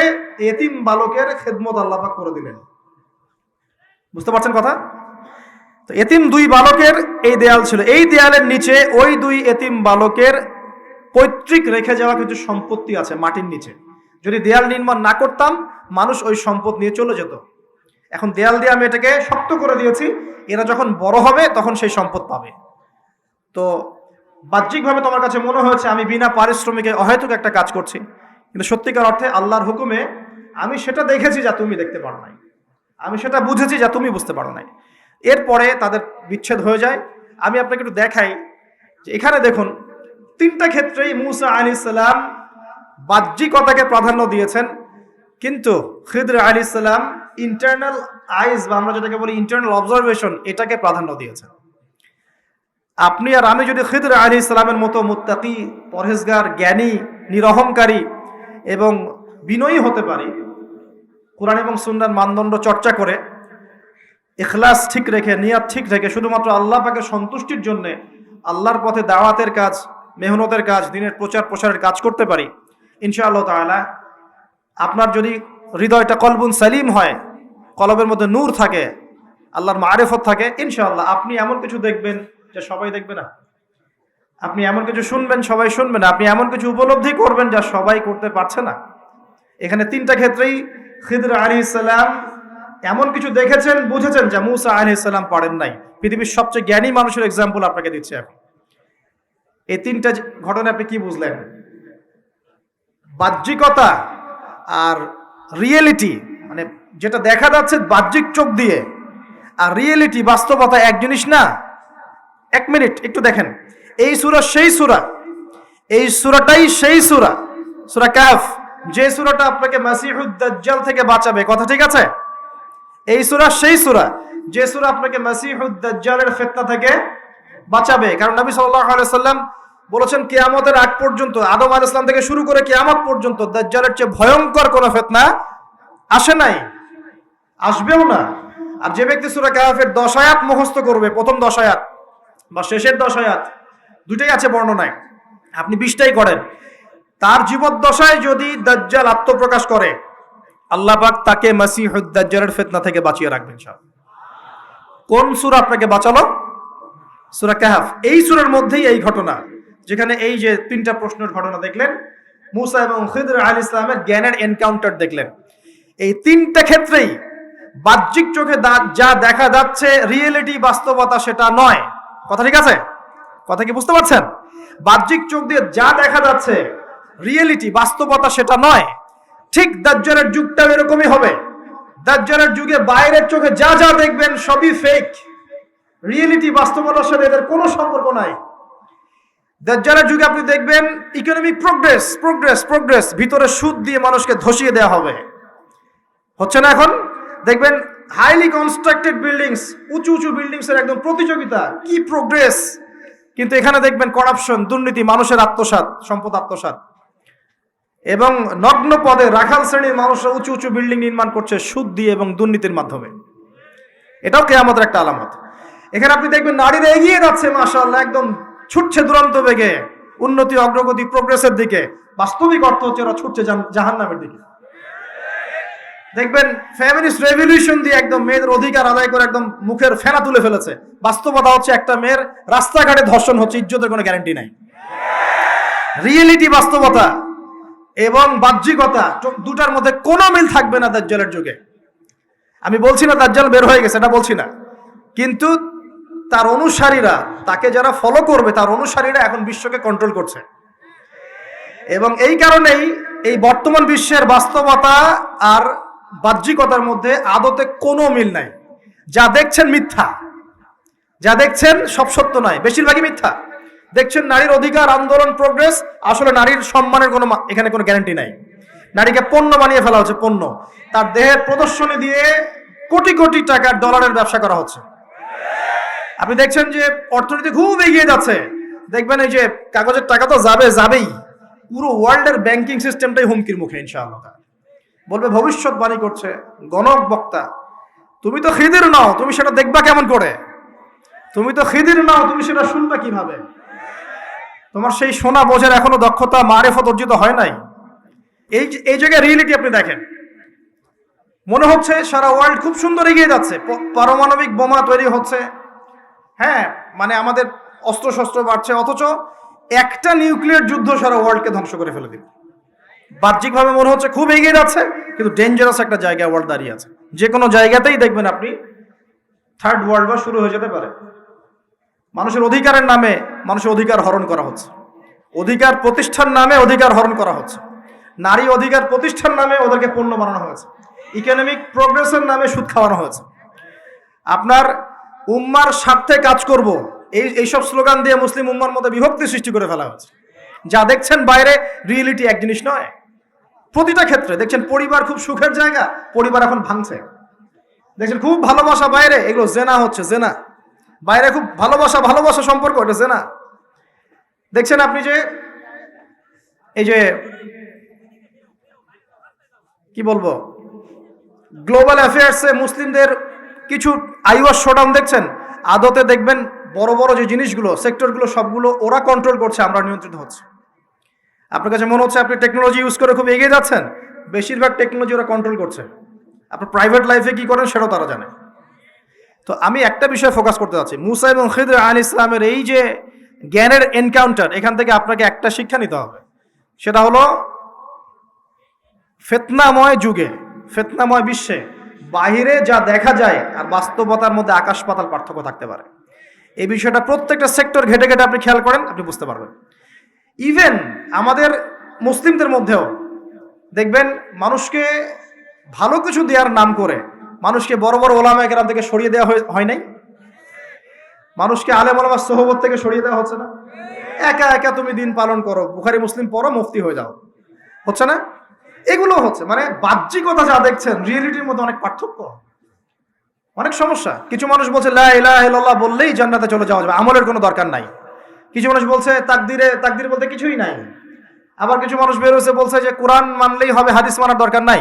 Speaker 1: এতিম বালকের খেদমত আল্লাহ পাক করে দিলেন। বুঝতে পারছেন কথা? তো এতিম দুই বালকের এই দেয়াল ছিল, এই দেয়ালের নিচে ওই দুই এতিম বালকের পৈতৃক রেখে যাওয়া কিছু সম্পত্তি আছে মাটির নিচে। যদি দেয়াল নির্মাণ না করতাম, মানুষ ওই সম্পদ নিয়ে চলে যেত। এখন দেয়াল দিয়ে আমি এটাকে শক্ত করে দিয়েছি, এরা যখন বড় হবে তখন সেই সম্পদ পাবে। তো বাহ্যিকভাবে তোমার কাছে মনে হয়েছে আমি বিনা পারিশ্রমিকে অহেতুক একটা কাজ করছি, কিন্তু সত্যিকার অর্থে আল্লাহর হুকুমে আমি সেটা দেখেছি যা তুমি দেখতে পারো নাই, আমি সেটা বুঝেছি যা তুমি বুঝতে পারো নাই। এরপরে তাদের বিচ্ছেদ হয়ে যায়। আমি আপনাকে একটু দেখাই যে এখানে দেখুন, তিনটা ক্ষেত্রেই মুসা আলাইহিস সালাম বাহ্যিকতাকে প্রাধান্য দিয়েছেন, কিন্তু খিদর আলাইহিস সালাম ইন্টারনাল আইজ, বা আমরা যেটাকে বলি ইন্টারনাল অবজারভেশন, এটাকে প্রাধান্য দিয়েছেন। আপনি আর আমি যদি খিদর আলাইহিস সালামের মতো মুত্তাকি, পরহেজগার, জ্ঞানী, নিরহংকারী এবং বিনয়ী হতে পারি, কোরআন এবং সুন্নাহর মানদণ্ড চর্চা করে, ইখলাস ঠিক রেখে, নিয়াত ঠিক রেখে, শুধুমাত্র আল্লাহ পাকের সন্তুষ্টির জন্য আল্লাহর পথে দাওয়াতের কাজ, মেহনতের কাজ, দিনের প্রচার প্রসারের কাজ করতে পারি, ইনশাআল্লাহ তাআলা আপনার যদি হৃদয়টা কলবুন সালিম হয়, কলবের মধ্যে নূর থাকে, আল্লাহর মারিফত থাকে, ইনশাআল্লাহ আপনি এমন কিছু দেখবেন যা সবাই দেখবে না, আপনি এমন কিছু শুনবেন সবাই শুনবে না, আপনি এমন কিছু উপলব্ধি করবেন যা সবাই করতে পারছে না। এখানে তিনটা ক্ষেত্রেই খিদর আলাইহিস সালাম এমন কিছু দেখেছেন, বুঝেছেন যা মুসা আলাইহিস সালাম পারেন নাই। পৃথিবীর সবচেয়ে জ্ঞানী মানুষের এক্সাম্পল আপনাকে দিচ্ছি এখন। এই তিনটা ঘটনা আপনি কি বুঝলেন? বাহ্যিকতা আর রিয়েলিটি, মানে যেটা দেখা যাচ্ছে বাহ্যিক চোখ দিয়ে, আর রিয়েলিটি বাস্তবতা এক জিনিস না। এক মিনিট একটু দেখেন, এই সূরা সেই সূরা, এই সূরাটাই সেই সূরা, সূরা কাহফ, যে সূরাটা আপনাকে মাসিহুদ দাজ্জাল থেকে বাঁচাবে। কথা ঠিক আছে? এই সূরা সেই সূরা, যে সূরা আপনাকে মাসিহুদ দাজ্জালের ফিতনা থেকে বাঁচাবে। কারণ নবী সাল্লাল্লাহু আলাইহি সাল্লাম বলেছেন, কিয়ামতের আগ পর্যন্ত, আদম আলাইহিস সালাম থেকে শুরু করে কিয়ামত পর্যন্ত দাজ্জালের চেয়ে ভয়ঙ্কর কোনো ফিতনা আসে নাই, আসবেও না। আর যে ব্যক্তি সূরা কাহফের 10 আয়াত মুখস্থ করবে, প্রথম 10 আয়াত বা শেষের 10 আয়াত, দুটাই আছে বর্ণনায়, আপনি 20টাই করেন, তার জীবদ্দশায় যদি দাজ্জাল আত্মপ্রকাশ করে, আল্লাহ পাক তাকে মাসিহুদ দাজ্জালের ফিতনা থেকে বাঁচিয়ে রাখবেন ইনশাআল্লাহ। কোন সূরা আপনাকে বাঁচালো? সূরা কাহফ। এই সূরার মধ্যেই এই ঘটনা, যেখানে এই যে তিনটা প্রশ্নের ঘটনা দেখলেন, মুসা এবং খিদর আলাইহিস সালামের জ্ঞানের এনকাউন্টার দেখলেন। এই তিনটা ক্ষেত্রেই বাহ্যিক চোখে যা দেখা যাচ্ছে রিয়েলিটি বাস্তবতা সেটা নয়। কথা ঠিক আছে? কথা কি বুঝতে পারছেন? বাহ্যিক চোখ দিয়ে যা দেখা যাচ্ছে রিয়েলিটি বাস্তবতা সেটা নয়। ঠিক দাজ্জালের যুগটাও এরকমই হবে। দাজ্জালের যুগে বাইরের চোখে যা যা দেখবেন সবই ফেক, রিয়েলিটি বাস্তবতার সাথে এদের কোনো সম্পর্ক নাই। দাজ্জালের যুগে আপনি দেখবেন ইকোনমিক প্রোগ্রেস প্রোগ্রেস প্রোগ্রেস, ভিতরে সুদ দিয়ে মানুষকে ধসিয়ে দেওয়া হবে। হচ্ছে না এখন? দেখবেন হাইলি কনস্ট্রাক্টেড বিল্ডিংস, উঁচু উঁচু বিল্ডিংস এর একদম প্রতিযোগিতা, কি প্রোগ্রেস। কিন্তু এখানে দেখবেন করাপশন, দুর্নীতি, মানুষের আত্মসাৎ, সম্পদ আত্মসাৎ, এবং নগ্ন পদে রাখাল শ্রেণীর মানুষরা উঁচু উঁচু বিল্ডিং নির্মাণ করছে সুদ দিয়ে এবং দুর্নীতির মাধ্যমে। এটাও কিয়ামতের একটা আলামত। এখানে আপনি দেখবেন নারীরা এগিয়ে যাচ্ছে, মাশাআল্লাহ, একদম ছুটছে দুরন্ত বেগে উন্নতি, অগ্রগতি, প্রোগ্রেসের দিকে। বাস্তবিক অর্থ হচ্ছে ওরা ছুটছে জাহান্নামের দিকে। দেখবেন ফেমিনিস্ট রেভলিউশন দিয়ে একদম মেয়েদের অধিকার আদায় করে একদম মুখের ফেনা তুলে ফেলেছে। বাস্তবতা হচ্ছে একটা মেয়ের রাস্তাঘাটে ধর্ষণ হচ্ছে, ইজ্জতের কোনো গ্যারান্টি নাই। রিয়েলিটি বাস্তবতা এবং বাহ্যিকতা দুটার মধ্যে কোনো মিল থাকবে না দাজ্জালের যুগে। আমি বলছি না দাজ্জাল বের হয়ে গেছে, এটা বলছি না, কিন্তু তার অনুসারীরা, তাকে যারা ফলো করবে, তার অনুসারীরা এখন বিশ্বকে কন্ট্রোল করছে। এবং এই কারণেই এই বর্তমান বিশ্বের বাস্তবতা আর বাহ্যিকতার মধ্যে আদতে কোনো মিল নাই। যা দেখছেন মিথ্যা, যা দেখছেন সব সত্য নয়, বেশিরভাগই মিথ্যা। দেখছেন নারীর অধিকার আন্দোলন প্রোগ্রেস, আসলে নারীর সম্মানের কোনো এখানে কোনো গ্যারান্টি নাই। নারীকে পণ্য বানিয়ে ফেলা হচ্ছে, পণ্য। তার দেহের প্রদর্শনী দিয়ে কোটি কোটি টাকার ডলারের ব্যবসা করা হচ্ছে। আপনি দেখছেন যে অর্থনীতি খুব এগিয়ে যাচ্ছে, দেখবেন এই যে কাগজের টাকা তো যাবেই, পুরো ওয়ার্ল্ডের ব্যাংকিং সিস্টেমটাই হুমকির মুখে। ইনশাআল্লাহ বলবে, ভবিষ্যৎবাণী করছে গণক বক্তা, তুমি তো খিদির নাও, তুমি সেটা দেখবা কেমন করে? তুমি তো খিদির নাও, তুমি সেটা শুনবা কিভাবে? তোমার সেই শোনা বোঝার এখনো দক্ষতা, মারেফত অর্জিত হয় নাই। এই জায়গায় রিয়েলিটি আপনি দেখেন, মনে হচ্ছে সারা ওয়ার্ল্ড খুব সুন্দর এগিয়ে যাচ্ছে, পারমাণবিক বোমা তৈরি হচ্ছে, হ্যাঁ, মানে আমাদের অস্ত্র শস্ত্র বাড়ছে, অথচ একটা নিউক্লিয়ার যুদ্ধ সারা ওয়ার্ল্ডকে ধ্বংস করে ফেলে দিবে। বাহ্যিকভাবে মনে হচ্ছে খুব এগিয়ে যাচ্ছে, কিন্তু ডেঞ্জারাস একটা জায়গায় ওয়ার্ল্ড দাঁড়িয়ে আছে। যে কোনো জায়গাতেই দেখবেন আপনি থার্ড ওয়ার্ল্ড ওয়ার শুরু হয়ে যেতে পারে। মানুষের অধিকারের নামে মানুষের অধিকার হরণ করা হচ্ছে, অধিকার প্রতিষ্ঠার নামে অধিকার হরণ করা হচ্ছে, নারী অধিকার প্রতিষ্ঠার নামে ওদেরকে পণ্য বানানো হয়েছে, ইকোনমিক প্রোগ্রেসের নামে সুদ খাওয়ানো হয়েছে। আপনার উম্মার স্বার্থে কাজ করব, এইসব স্লোগান দিয়ে মুসলিম উম্মার মধ্যে বিভক্তি সৃষ্টি করে ফেলা হয়েছে। যা দেখছেন বাইরে রিয়েলিটি এক জিনিস নয়। প্রতিটা ক্ষেত্রে দেখছেন পরিবার খুব সুখের জায়গা, পরিবার এখন ভাঙছে। দেখছেন খুব ভালোবাসা বাইরে, এগুলো জেনা হচ্ছে, জেনা। বাইরে খুব ভালোবাসা সম্পর্ক, এটা জেনা। দেখছেন আপনি যে এই যে কি বলবো, গ্লোবাল অ্যাফেয়ার্সে মুসলিমদের কিছু আইওয়াস শোডাউন দেখছেন, আদতে দেখবেন বড় বড় যে জিনিসগুলো, সেক্টরগুলো, সবগুলো ওরা কন্ট্রোল করছে, আমরা নিয়ন্ত্রিত হচ্ছে। আপনার কাছে মনে হচ্ছে আপনি টেকনোলজি ইউজ করে খুব এগিয়ে যাচ্ছেন, বেশিরভাগ টেকনোলজি ওরা কন্ট্রোল করছে। আপনার প্রাইভেট লাইফে কি করেন সেটাও তারা জানে। তো আমি একটা বিষয়ে ফোকাস করতে চাচ্ছি, মুসা এবং খিদর আলাইহিস সালামের এই যে জ্ঞানের এনকাউন্টার, এখান থেকে আপনাকে একটা শিক্ষা নিতে হবে। সেটা হলো ফিতনাময় যুগে, ফিতনাময় বিশ্বে বাহিরে যা দেখা যায় আর বাস্তবতার মধ্যে আকাশ পাতাল পার্থক্য থাকতে পারে। এই বিষয়টা প্রত্যেকটা সেক্টর ঘেটে ঘেটে আপনি খেয়াল করেন, আপনি বুঝতে পারবেন। ইভেন আমাদের মুসলিমদের মধ্যেও দেখবেন মানুষকে ভালো কিছু দেওয়ার নাম করে মানুষকে বড় বড় ওলামায়ে কেরাম থেকে সরিয়ে দেওয়া হয় নাই? মানুষকে আলেম ওলামার সোহবত থেকে সরিয়ে দেওয়া হচ্ছে না? একা একা তুমি দিন পালন করো, বুখারী মুসলিম পড়ো, মুফতি হয়ে যাও, হচ্ছে না? এগুলো হচ্ছে, মানে বাহ্যিকতা যা দেখছেন রিয়েলিটির মধ্যে অনেক পার্থক্য, অনেক সমস্যা। কিছু মানুষ বলছে লা ইলাহা ইল্লাল্লাহ বললেই জান্নাতে চলে যাওয়া যাবে, আমলের কোনো দরকার নাই। কিছু মানুষ বলছে তাকদির বলতে কিছুই নাই। আবার কিছু মানুষ বের হয়েছে বলছে যে কোরআন মানলেই হবে, হাদিস মানার দরকার নাই।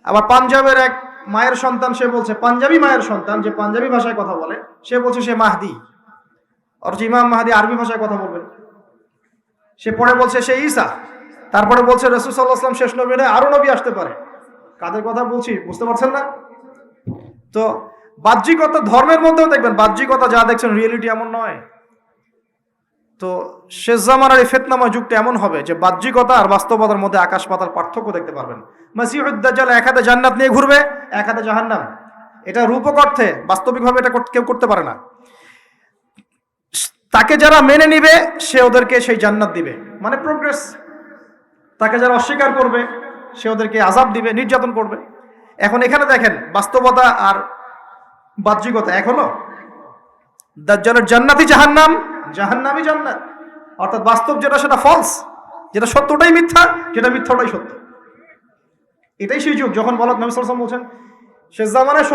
Speaker 1: আবার পাঞ্জাবের এক মায়ের সন্তান, সে বলছে, পাঞ্জাবি মায়ের সন্তান যে পাঞ্জাবি ভাষায় কথা বলে, সে বলছে সে মাহদি, অথচ ইমাম মাহদি আরবি ভাষায় কথা বলবেন। সে পরে বলছে সে ঈসা, তারপরে বলছে রাসূল সাল্লাল্লাহু আলাইহি ওয়াসাল্লাম শেষ নবী নয়, আরো নবী আসতে পারে। কাদের কথা বলছি বুঝতে পারছেন না? তো বাহ্যিকতা, ধর্মের মধ্যেও দেখবেন বাহ্যিকতা যা দেখছেন রিয়েলিটি এমন নয়। তো শেষ জামানার এই ফিতনাময় যুগটা এমন হবে যে বাহ্যিকতা আর বাস্তবতার মধ্যে আকাশ পাতাল পার্থক্য দেখতে পারবেন। মাসিহুদ দাজ্জাল এক হাতে জান্নাত নিয়ে ঘুরবে, এক হাতে জাহান্নাম। এটা রূপক অর্থে, বাস্তবিকভাবে এটা কেউ করতে পারে না। তাকে যারা মেনে নিবে সে ওদেরকে সেই জান্নাত দিবে, মানে প্রোগ্রেস। তাকে যারা অস্বীকার করবে সে ওদেরকে আযাব দিবে, নির্যাতন করবে। এখন এখানে দেখেন বাস্তবতা আর বাহ্যিকতা এক হলো। দাজ্জালের জান্নাতি জাহান্নাম, জাহান্নামই জান্নাত। অর্থাৎ বাস্তব যেটা সেটা ফলস, যেটা সত্যটাই মিথ্যা, যেটা মিথ্যাটাই সত্য। এটাই সেই যুগ যখন নবী সাল্লাল্লাহু আলাইহি ওয়াসাল্লাম বলছেন শেষ জামানায়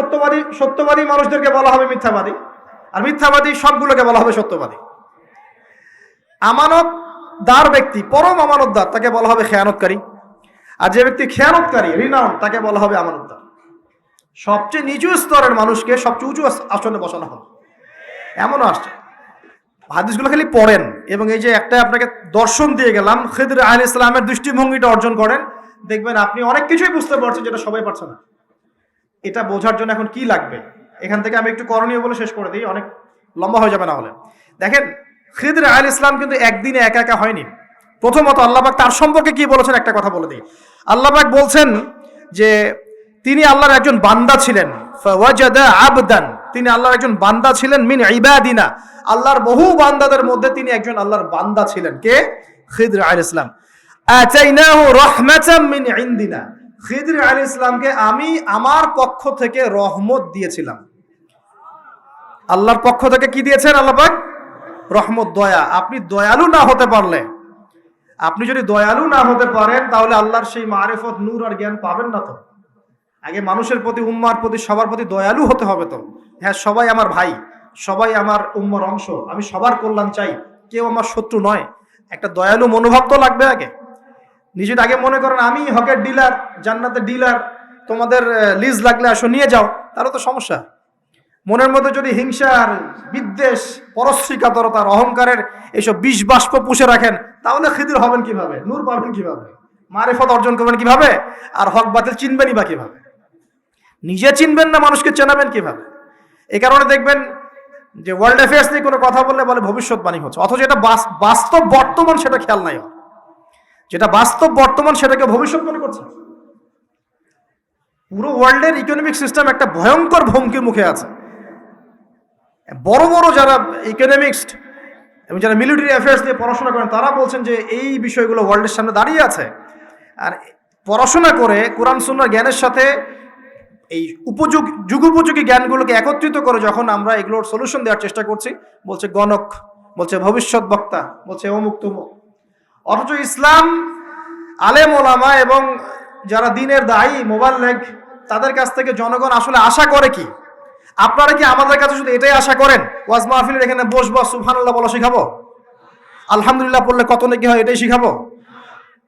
Speaker 1: সত্যবাদী মানুষদেরকে বলা হবে মিথ্যাবাদী, আর মিথ্যাবাদী সবগুলোকে বলা হবে সত্যবাদী। আমানতদার ব্যক্তি, পরম আমানতদার, তাকে বলা হবে খেয়ানতকারী। আর যে ব্যক্তি খেয়ানতকারী, রিনাউন্ড, তাকে বলা হবে আমানতদার। সবচেয়ে নিচু স্তরের মানুষকে সবচেয়ে উঁচু আসনে বসানো হবে, এমনও আসছে। হাদিসগুলো খালি পড়েন, এবং এই যে একটা আপনাকে দর্শন দিয়ে গেলাম, খিদর আলাইহিস সালামের দৃষ্টিভঙ্গিটা অর্জন করেন, দেখবেন আপনি অনেক কিছুই বুঝতে পারছেন যেটা সবাই পারছে না। এটা বোঝার জন্য এখন কি লাগবে, এখান থেকে আমি একটু করণীয় বলে শেষ করে দিই, অনেক লম্বা হয়ে যাবে না হলে। দেখেন খিদর আলাইহিস সালাম কিন্তু একদিনে একা একা হয়নি। প্রথমত আল্লাহ পাক তার সম্পর্কে কি বলেছেন একটা কথা বলে দিই। আল্লাহ পাক বলছেন যে তিনি আল্লাহর একজন বান্দা ছিলেন, ফাওয়াজাদা আবদান, তিনি আল্লাহর একজন বান্দা ছিলেন, মিন ইবাদিনা, আল্লাহর বহু বান্দাদের মধ্যে তিনি একজন আল্লাহর বান্দা ছিলেন। কে? খিদর আলাইহিস সালাম। আতাইনাহু রাহমাতাম মিন ইনদিনা, খিদর আলাইহিস সালামকে আমি আমার পক্ষ থেকে রহমত দিয়েছিলাম। আল্লাহর পক্ষ থেকে কি দিয়েছেন আল্লাহ পাক? রহমত, দয়া। আপনি দয়ালু না হতে পারলে, আপনি যদি দয়ালু না হতে পারেন তাহলে আল্লাহর সেই মারিফত, নূর আর জ্ঞান পাবেন না। তো আগে মানুষের প্রতি, উম্মার প্রতি, সবার প্রতি দয়ালু হতে হবে। তো হ্যাঁ, সবাই আমার ভাই, সবাই আমার উম্মার অংশ, আমি সবার কল্যাণ চাই, কেউ আমার শত্রু নয়। একটা দয়ালু মনোভাব তো লাগবে আগে। নিজের আগে মনে করেন আমি হকের ডিলার, জান্নাতের ডিলার, তোমাদের লিজ লাগলে আসো নিয়ে যাও, তাহলে তো সমস্যা। মনের মধ্যে যদি হিংসার, বিদ্বেষ, পরশ্রীকাতরতার, অহংকারের এইসব বিষ বাষ্প পুষে রাখেন, তাহলে খিদির হবেন কিভাবে? নূর পাবেন কিভাবে? মারিফত অর্জন করবেন কিভাবে? আর হক বাতিল চিনবেনই বা কিভাবে? নিজে চিনবেন না, মানুষকে চেনাবেন কিভাবে? এই কারণে দেখবেন যে ওয়ার্ল্ড অ্যাফেয়ার্স নিয়ে কোনো কথা বললে বলে ভবিষ্যৎবাণী হচ্ছে, অথচ এটা বাস্তব বর্তমান, সেটা খেয়াল নাই। যেটা বাস্তব বর্তমান সেটাকে ভবিষ্যৎ মনে করছে। পুরো ওয়ার্ল্ডের ইকোনমিক সিস্টেম একটা ভয়ঙ্কর হুমকির মুখে আছে। বড় বড় যারা ইকোনমিক্সট এবং যারা মিলিটারি অ্যাফেয়ার্স নিয়ে পড়াশোনা করেন, তারা বলছেন যে এই বিষয়গুলো ওয়ার্ল্ডের সামনে দাঁড়িয়ে আছে। আর পড়াশোনা করে কোরআন সুন্নাহর জ্ঞানের সাথে এই যুগোপযোগী জ্ঞানগুলোকে একত্রিত করে যখন আমরা এগুলোর সলিউশন দেওয়ার চেষ্টা করছি, বলছে গণক, বলছে ভবিষ্যৎ বক্তা, বলছে অমুক তমুক। অথচ ইসলাম, আলেম ওলামা এবং যারা দিনের দায়ী, মোবাল্লেগ, তাদের কাছ থেকে জনগণ আসলে আশা করে কি? আপনারা কি আমাদের কাছে শুধু এটাই আশা করেন ওয়াজ মাহফিলের এখানে বসবো, সুবহানাল্লাহ বলা শিখাবো, আলহামদুলিল্লাহ পড়লে কত নাকি হয় এটাই শিখাবো,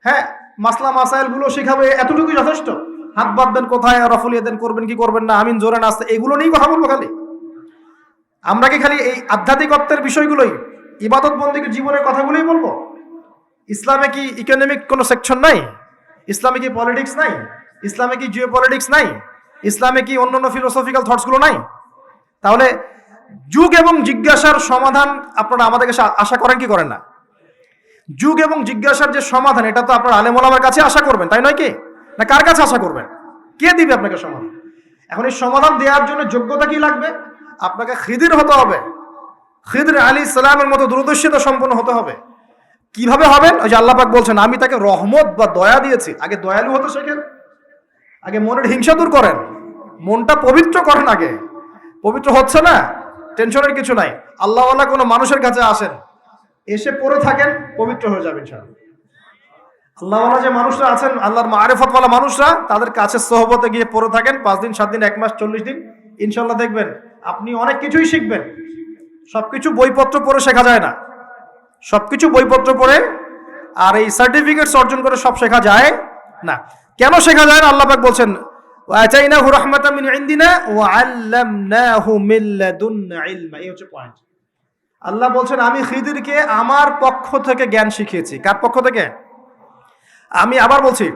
Speaker 1: হ্যাঁ মাসলা মাসাইল গুলো শিখাবো, এতটুকুই যথেষ্ট? হাত বাঁধবেন কোথায়, রফুলিয়া দেন করবেন কি করবেন না, আমিন জোরে নাচতে, এগুলো নিয়েই কথা বলবো খালি? আমরা কি খালি এই আধ্যাত্মিকত্বের বিষয়গুলোই, ইবাদত বন্দেগীর জীবনের কথাগুলোই বলবো? ইসলামে কি ইকোনমিক কোনো সেকশন নাই? ইসলামে কি পলিটিক্স নাই? ইসলামে কি জিও পলিটিক্স নাই? ইসলামে কি অন্যান্য ফিলোসফিক্যাল থটসগুলো নাই? তাহলে যুগ এবং জিজ্ঞাসার সমাধান আপনারা আমাদের কাছে আশা করেন কি করেন না? যুগ এবং জিজ্ঞাসার যে সমাধান, এটা তো আপনারা আলেম ওলামার কাছে আশা করবেন, তাই নয় কি? না কার কাছে আশা করবেন? কে দিবে আপনাকে সমাধান? এখন এই সমাধান দেওয়ার জন্য যোগ্যতা কি লাগবে? আপনাকে খিদির হতে হবে, খিদির আলাইহিস সালামের মতো দূরদর্শিতা সম্পন্ন হতে হবে। কিভাবে হবেন? ওই যে আল্লাহ পাক বলছেন আমি তাকে রহমত বা দয়া দিয়েছি। আগে দয়ালু হতে শেখেন, আগে মনের হিংসা দূর করেন, মনটা পবিত্র করেন। আগে পবিত্র হচ্ছে না, টেনশনের কিছু নাই। আল্লাহওয়ালা কোনো মানুষের কাছে আসেন, এসে পড়ে থাকেন, পবিত্র হয়ে যাবেন ইনশাআল্লাহ। আল্লাহওয়ালা যে মানুষরা আছেন, আল্লাহর মারিফতওয়ালা মানুষরা, তাদের কাছে সোহবতে গিয়ে পড়ে থাকেন 5 দিন 7 দিন 1 মাস 40 দিন, ইনশাআল্লাহ দেখবেন আপনি অনেক কিছুই শিখবেন। সবকিছু বইপত্র পড়ে শেখা যায় না, সবকিছু বইপত্র পড়ে আর এই সার্টিফিকেটস অর্জন করে সব শেখা যায় না। কেন শেখা যায় না? আল্লাহ পাক বলছেন ওয়াতাইনাহু রাহমাতাম মিন ইনদিনা ওয়া আল্লামনাহু মিন লাদুন্না ইলমা। এই হচ্ছে পয়েন্ট। আল্লাহ বলছেন আমি খিদিরকে আমার পক্ষ থেকে জ্ঞান শিখিয়েছি। কার পক্ষ থেকে? আমি আবার বলছি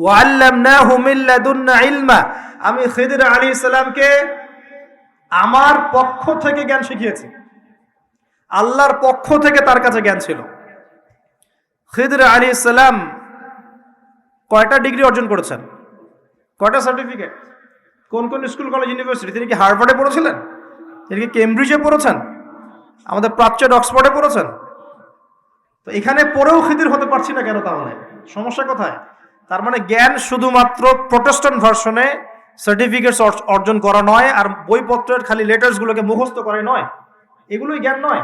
Speaker 1: ওয়া আল্লামনাহু মিন লাদুন্না ইলমা, আমি খিদির আলাইহিস সালামকে আমার পক্ষ থেকে জ্ঞান শিখিয়েছি। আল্লাহর পক্ষ থেকে তার কাছে জ্ঞান ছিল। খিদির আলাইহিস সালাম কয়টা ডিগ্রি অর্জন করেছেন? কয়টা সার্টিফিকেট? কোন কোন স্কুল কলেজ ইউনিভার্সিটি? তিনি কি হার্ভার্ডে পড়েছিলেন? তিনি কি কেমব্রিজে পড়েছেন? আমাদের প্রাচ্যের অক্সফোর্ডে পড়েছেন? তো এখানে পড়েও খিদির হতে পারছি না কেন? তাহলে সমস্যা কোথায়? তার মানে জ্ঞান শুধুমাত্র প্রোটেস্ট্যান্ট ভার্সনে সার্টিফিকেটস অর্জন করা নয়, আর বইপত্রের খালি লেটার্সগুলোকে মুখস্থ করে নয়, এগুলোই জ্ঞান নয়।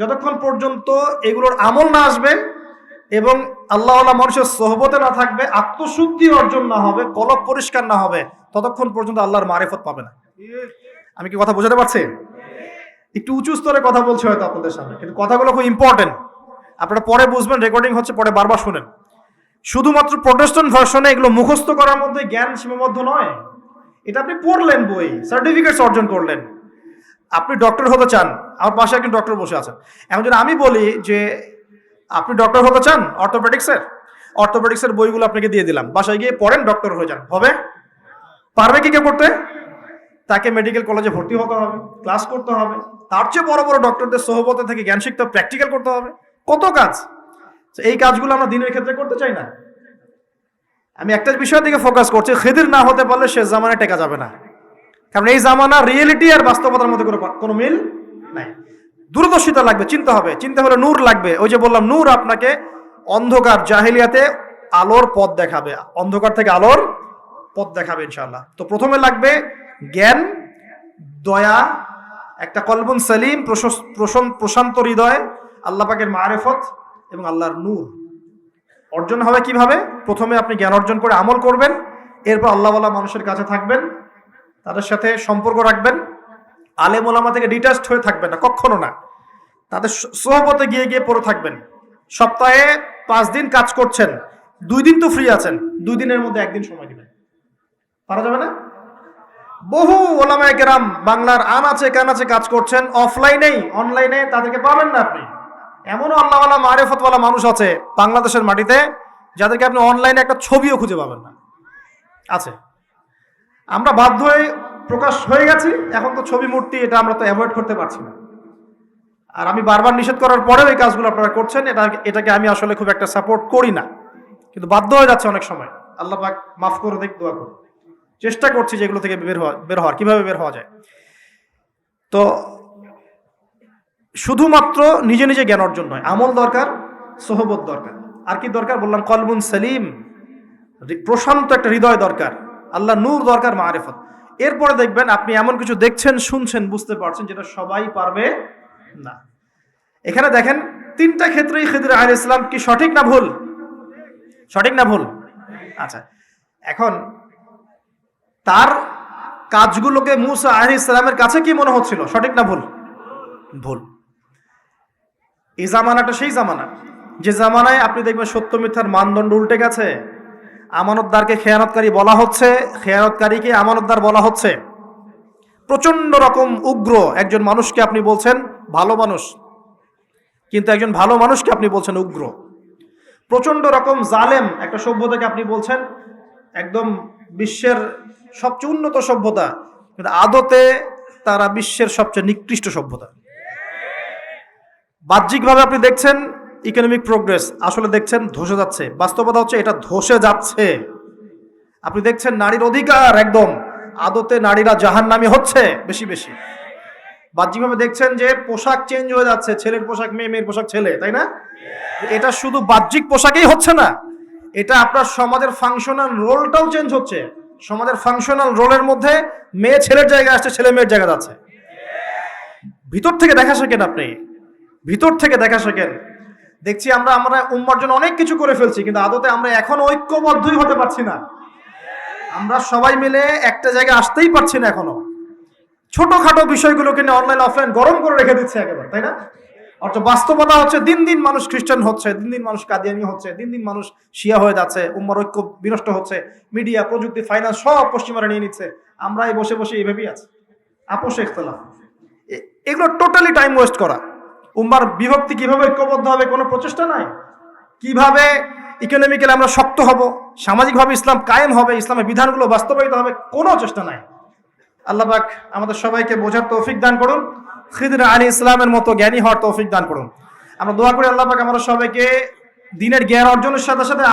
Speaker 1: যতক্ষণ পর্যন্ত এগুলোর আমল না আসবে এবং আল্লাহওয়ালা মানুষের সোহবতে না থাকবে, আত্মশুদ্ধি অর্জন না হবে, কলব পরিষ্কার না হবে, ততক্ষণ পর্যন্ত আল্লাহর মারিফত পাবে না। আমি কি কথা বোঝাতে পারছি? একটু উঁচু স্তরে কথা বলছি হয়তো আপনাদের সামনে, কিন্তু কথাগুলো খুব ইম্পর্টেন্ট। আপনারা পরে বুঝবেন, রেকর্ডিং হচ্ছে, পরে বারবার শুনেন। শুধুমাত্র প্রোটেস্ট্যান্ট ভার্সনে এগুলো মুখস্থ করার মধ্যে জ্ঞান সীমাবদ্ধ নয়। এটা আপনি পড়লেন, বই সার্টিফিকেটস অর্জন করলেন। আপনি ডক্টর হতে চান, আমার পাশে একজন ডক্টর বসে আছেন। এখন যদি আমি বলি যে আপনি ডক্টর হতে চান অর্থোপেডিক্সের বইগুলো আপনাকে দিয়ে দিলাম, বাসায় গিয়ে পড়েন, ডক্টর হয়ে যান, হবে? পারবে কি কেউ করতে? তাকে মেডিকেল কলেজে ভর্তি হতে হবে, ক্লাস করতে হবে, তার চেয়ে বড় বড় ডক্টরদের সোহবতে থেকে জ্ঞান শিখতে হবে, প্র্যাকটিক্যাল করতে হবে, কত কাজ। এই কাজগুলো আমরা দিনের ক্ষেত্রে করতে চাই না। আমি একটা বিষয়ের দিকে ফোকাস করছি, খিদির না হতে পারলে সে জামানায় টেকা যাবে না। কারণ এই জামানা রিয়েলিটি আর বাস্তবতার মধ্যে কোনো মিল নাই। দূরদর্শিতা লাগবে, চিন্তা হবে, চিন্তা হলে নূর লাগবে। ওই যে বললাম, নূর আপনাকে অন্ধকার জাহেলিয়াতে আলোর পথ দেখাবে, অন্ধকার থেকে আলোর পথ দেখাবে ইনশাআল্লাহ। তো প্রথমে লাগবে জ্ঞান, দয়া, একটা কলবুন সালিম, প্রশান্ত হৃদয়, আল্লাহ পাকের মারিফত এবং আল্লাহর নূর অর্জন হবে। কিভাবে? প্রথমে আপনি জ্ঞান অর্জন করে আমল করবেন, এরপর আল্লাহওয়ালা মানুষের কাছে থাকবেন, তাদের সাথে সম্পর্ক রাখবেন, আলেম ওলামা থেকে ডিটাচড হয়ে থাকবেন না, কখনো না। তাদের সোহবতে গিয়ে গিয়ে পড়ে থাকবেন। সপ্তাহে 5 দিন কাজ করছেন, 2 দিন তো ফ্রি আছেন, 2 দিনের মধ্যে 1 দিন সময় দিবেন। পারা যাবে না? বহু ওলামায়ে কেরাম বাংলার আনাচে কানাচে কাজ করছেন, অফলাইনেই, অনলাইনে তাদেরকে পাবেন না আপনি। এমনও আল্লাহওয়ালা মারিফতওয়ালা মানুষ আছে বাংলাদেশের মাটিতে, যাদেরকে আপনি অনলাইনে একটা ছবিও খুঁজে পাবেন না। আছে। আমরা বাধ্য হয়ে প্রকাশ হয়ে গেছি, এখন তো ছবি মূর্তি এটা আমরা তো অ্যাভয়েড করতে পারছি না। আর আমি বারবার নিষেধ করার পরেও এই কাজগুলো আপনারা করছেন, এটাকে আমি আসলে খুব একটা সাপোর্ট করি না, কিন্তু বাধ্য হয়ে যাচ্ছে অনেক সময়। আল্লাহ পাক মাফ করে দেখ, দোয়া করুন। চেষ্টা করছি যে এগুলো থেকে বের হওয়ার, কিভাবে বের হওয়া যায়। তো শুধুমাত্র নিজে নিজে জ্ঞান অর্জন নয়, আমল দরকার, সোহবত দরকার। আর কি দরকার? বললাম কলবুন সালিম, প্রশান্ত একটা হৃদয় দরকার, আল্লাহ নূর দরকার, মারিফত। এরপরে দেখবেন আপনি এমন কিছু দেখছেন, শুনছেন, বুঝতে পারছেন যেটা সবাই পারবে না। এখানে দেখেন 3টা ক্ষেত্রেই খিদির আলাইহিস সালাম কি সঠিক না ভুল? সঠিক না ভুল? আচ্ছা, এখন তার কাজগুলোকে মূসা আলাইহিস সালামের কাছে কি মনে হচ্ছিল? সঠিক না ভুল? ভুল। এই জামানাটা সেই জামানা যে জামানায় আপনি দেখবেন সত্য মিথ্যার মানদণ্ড উল্টে গেছে। আমানতদারকে খেয়ানতকারী বলা হচ্ছে, খেয়ানতকারীকে আমানতদার বলা হচ্ছে। প্রচন্ড রকম উগ্র একজন মানুষকে আপনি বলছেন ভালো মানুষ, কিন্তু একজন ভালো মানুষকে আপনি বলছেন উগ্র। প্রচন্ড রকম জালেম একটা সভ্যতাকে আপনি বলছেন একদম বিশ্বের সবচেয়ে উন্নত সভ্যতা, কিন্তু আদতে তারা বিশ্বের সবচেয়ে নিকৃষ্ট সভ্যতা। বাহ্যিকভাবে আপনি দেখছেন ইকোনমিক প্রোগ্রেস, আসলে দেখছেন ধসে যাচ্ছে। বাস্তবতা হচ্ছে এটা ধসে যাচ্ছে। আপনি দেখছেন নারীর অধিকার একদম আদতে নারীরা জাহান্নামী হচ্ছে বেশি বেশি। বাহ্যিকভাবে দেখছেন যে পোশাক চেঞ্জ হয়ে যাচ্ছে, ছেলের পোশাক মেয়ে, মেয়ের পোশাক ছেলে, তাই না? এটা শুধু বাহ্যিক পোশাকেই হচ্ছে না, এটা আপনার সমাজের ফাংশনাল রোলটাও চেঞ্জ হচ্ছে। সমাজের ফাংশনাল রোলের মধ্যে মেয়ে ছেলের জায়গায় আসছে, ছেলে মেয়ের জায়গা যাচ্ছে। ভিতর থেকে দেখা শেখেন, আপনি ভিতর থেকে দেখা শেখেন। দেখছি আমরা উম্মার জন্য অনেক কিছু করে ফেলছি, কিন্তু আদতে আমরা এখন ঐক্যবদ্ধই হতে পারছি না। আমরা সবাই মিলে একটা জায়গায় আসতেই পারছি না এখনো। ছোটখাটো বিষয়গুলোকে নিয়ে অনলাইন অফলাইন গরম করে রেখে দিচ্ছে একেবারে, তাই না? অর্থাৎ বাস্তবতা হচ্ছে দিন দিন মানুষ খ্রিস্টান হচ্ছে, দিন দিন মানুষ কাদিয়ানি হচ্ছে, দিন দিন মানুষ শিয়া হয়ে যাচ্ছে, উম্মার ঐক্য বিনষ্ট হচ্ছে, মিডিয়া, প্রযুক্তি, ফাইন্যান্স সব পশ্চিমারা নিয়ে নিচ্ছে। আমরা এই বসে বসে এইভাবেই আছি, আপোষে ইখতিলাফ। এগুলো টোটালি টাইম ওয়েস্ট করা। উম্মার বিভক্তি কিভাবে ঐক্যবদ্ধ হবে কোনো প্রচেষ্টা নাই। কিভাবে ইকোনমিক্যালি আমরা শক্ত হব, সামাজিকভাবে ইসলাম কায়েম হবে, ইসলামের বিধানগুলো বাস্তবায়িত হবে, কোনো চেষ্টা নাই। আল্লাহ পাক আমাদের সবাইকে বোঝার তৌফিক দান করুন, খিদর আলাইহিস সালামের মতো জ্ঞানী হওয়ার তৌফিক দান করুন। আমরা দোয়া করি আল্লাহ পাক আমাদের সবাইকে দ্বীনের জ্ঞান অর্জনের সাথে সাথে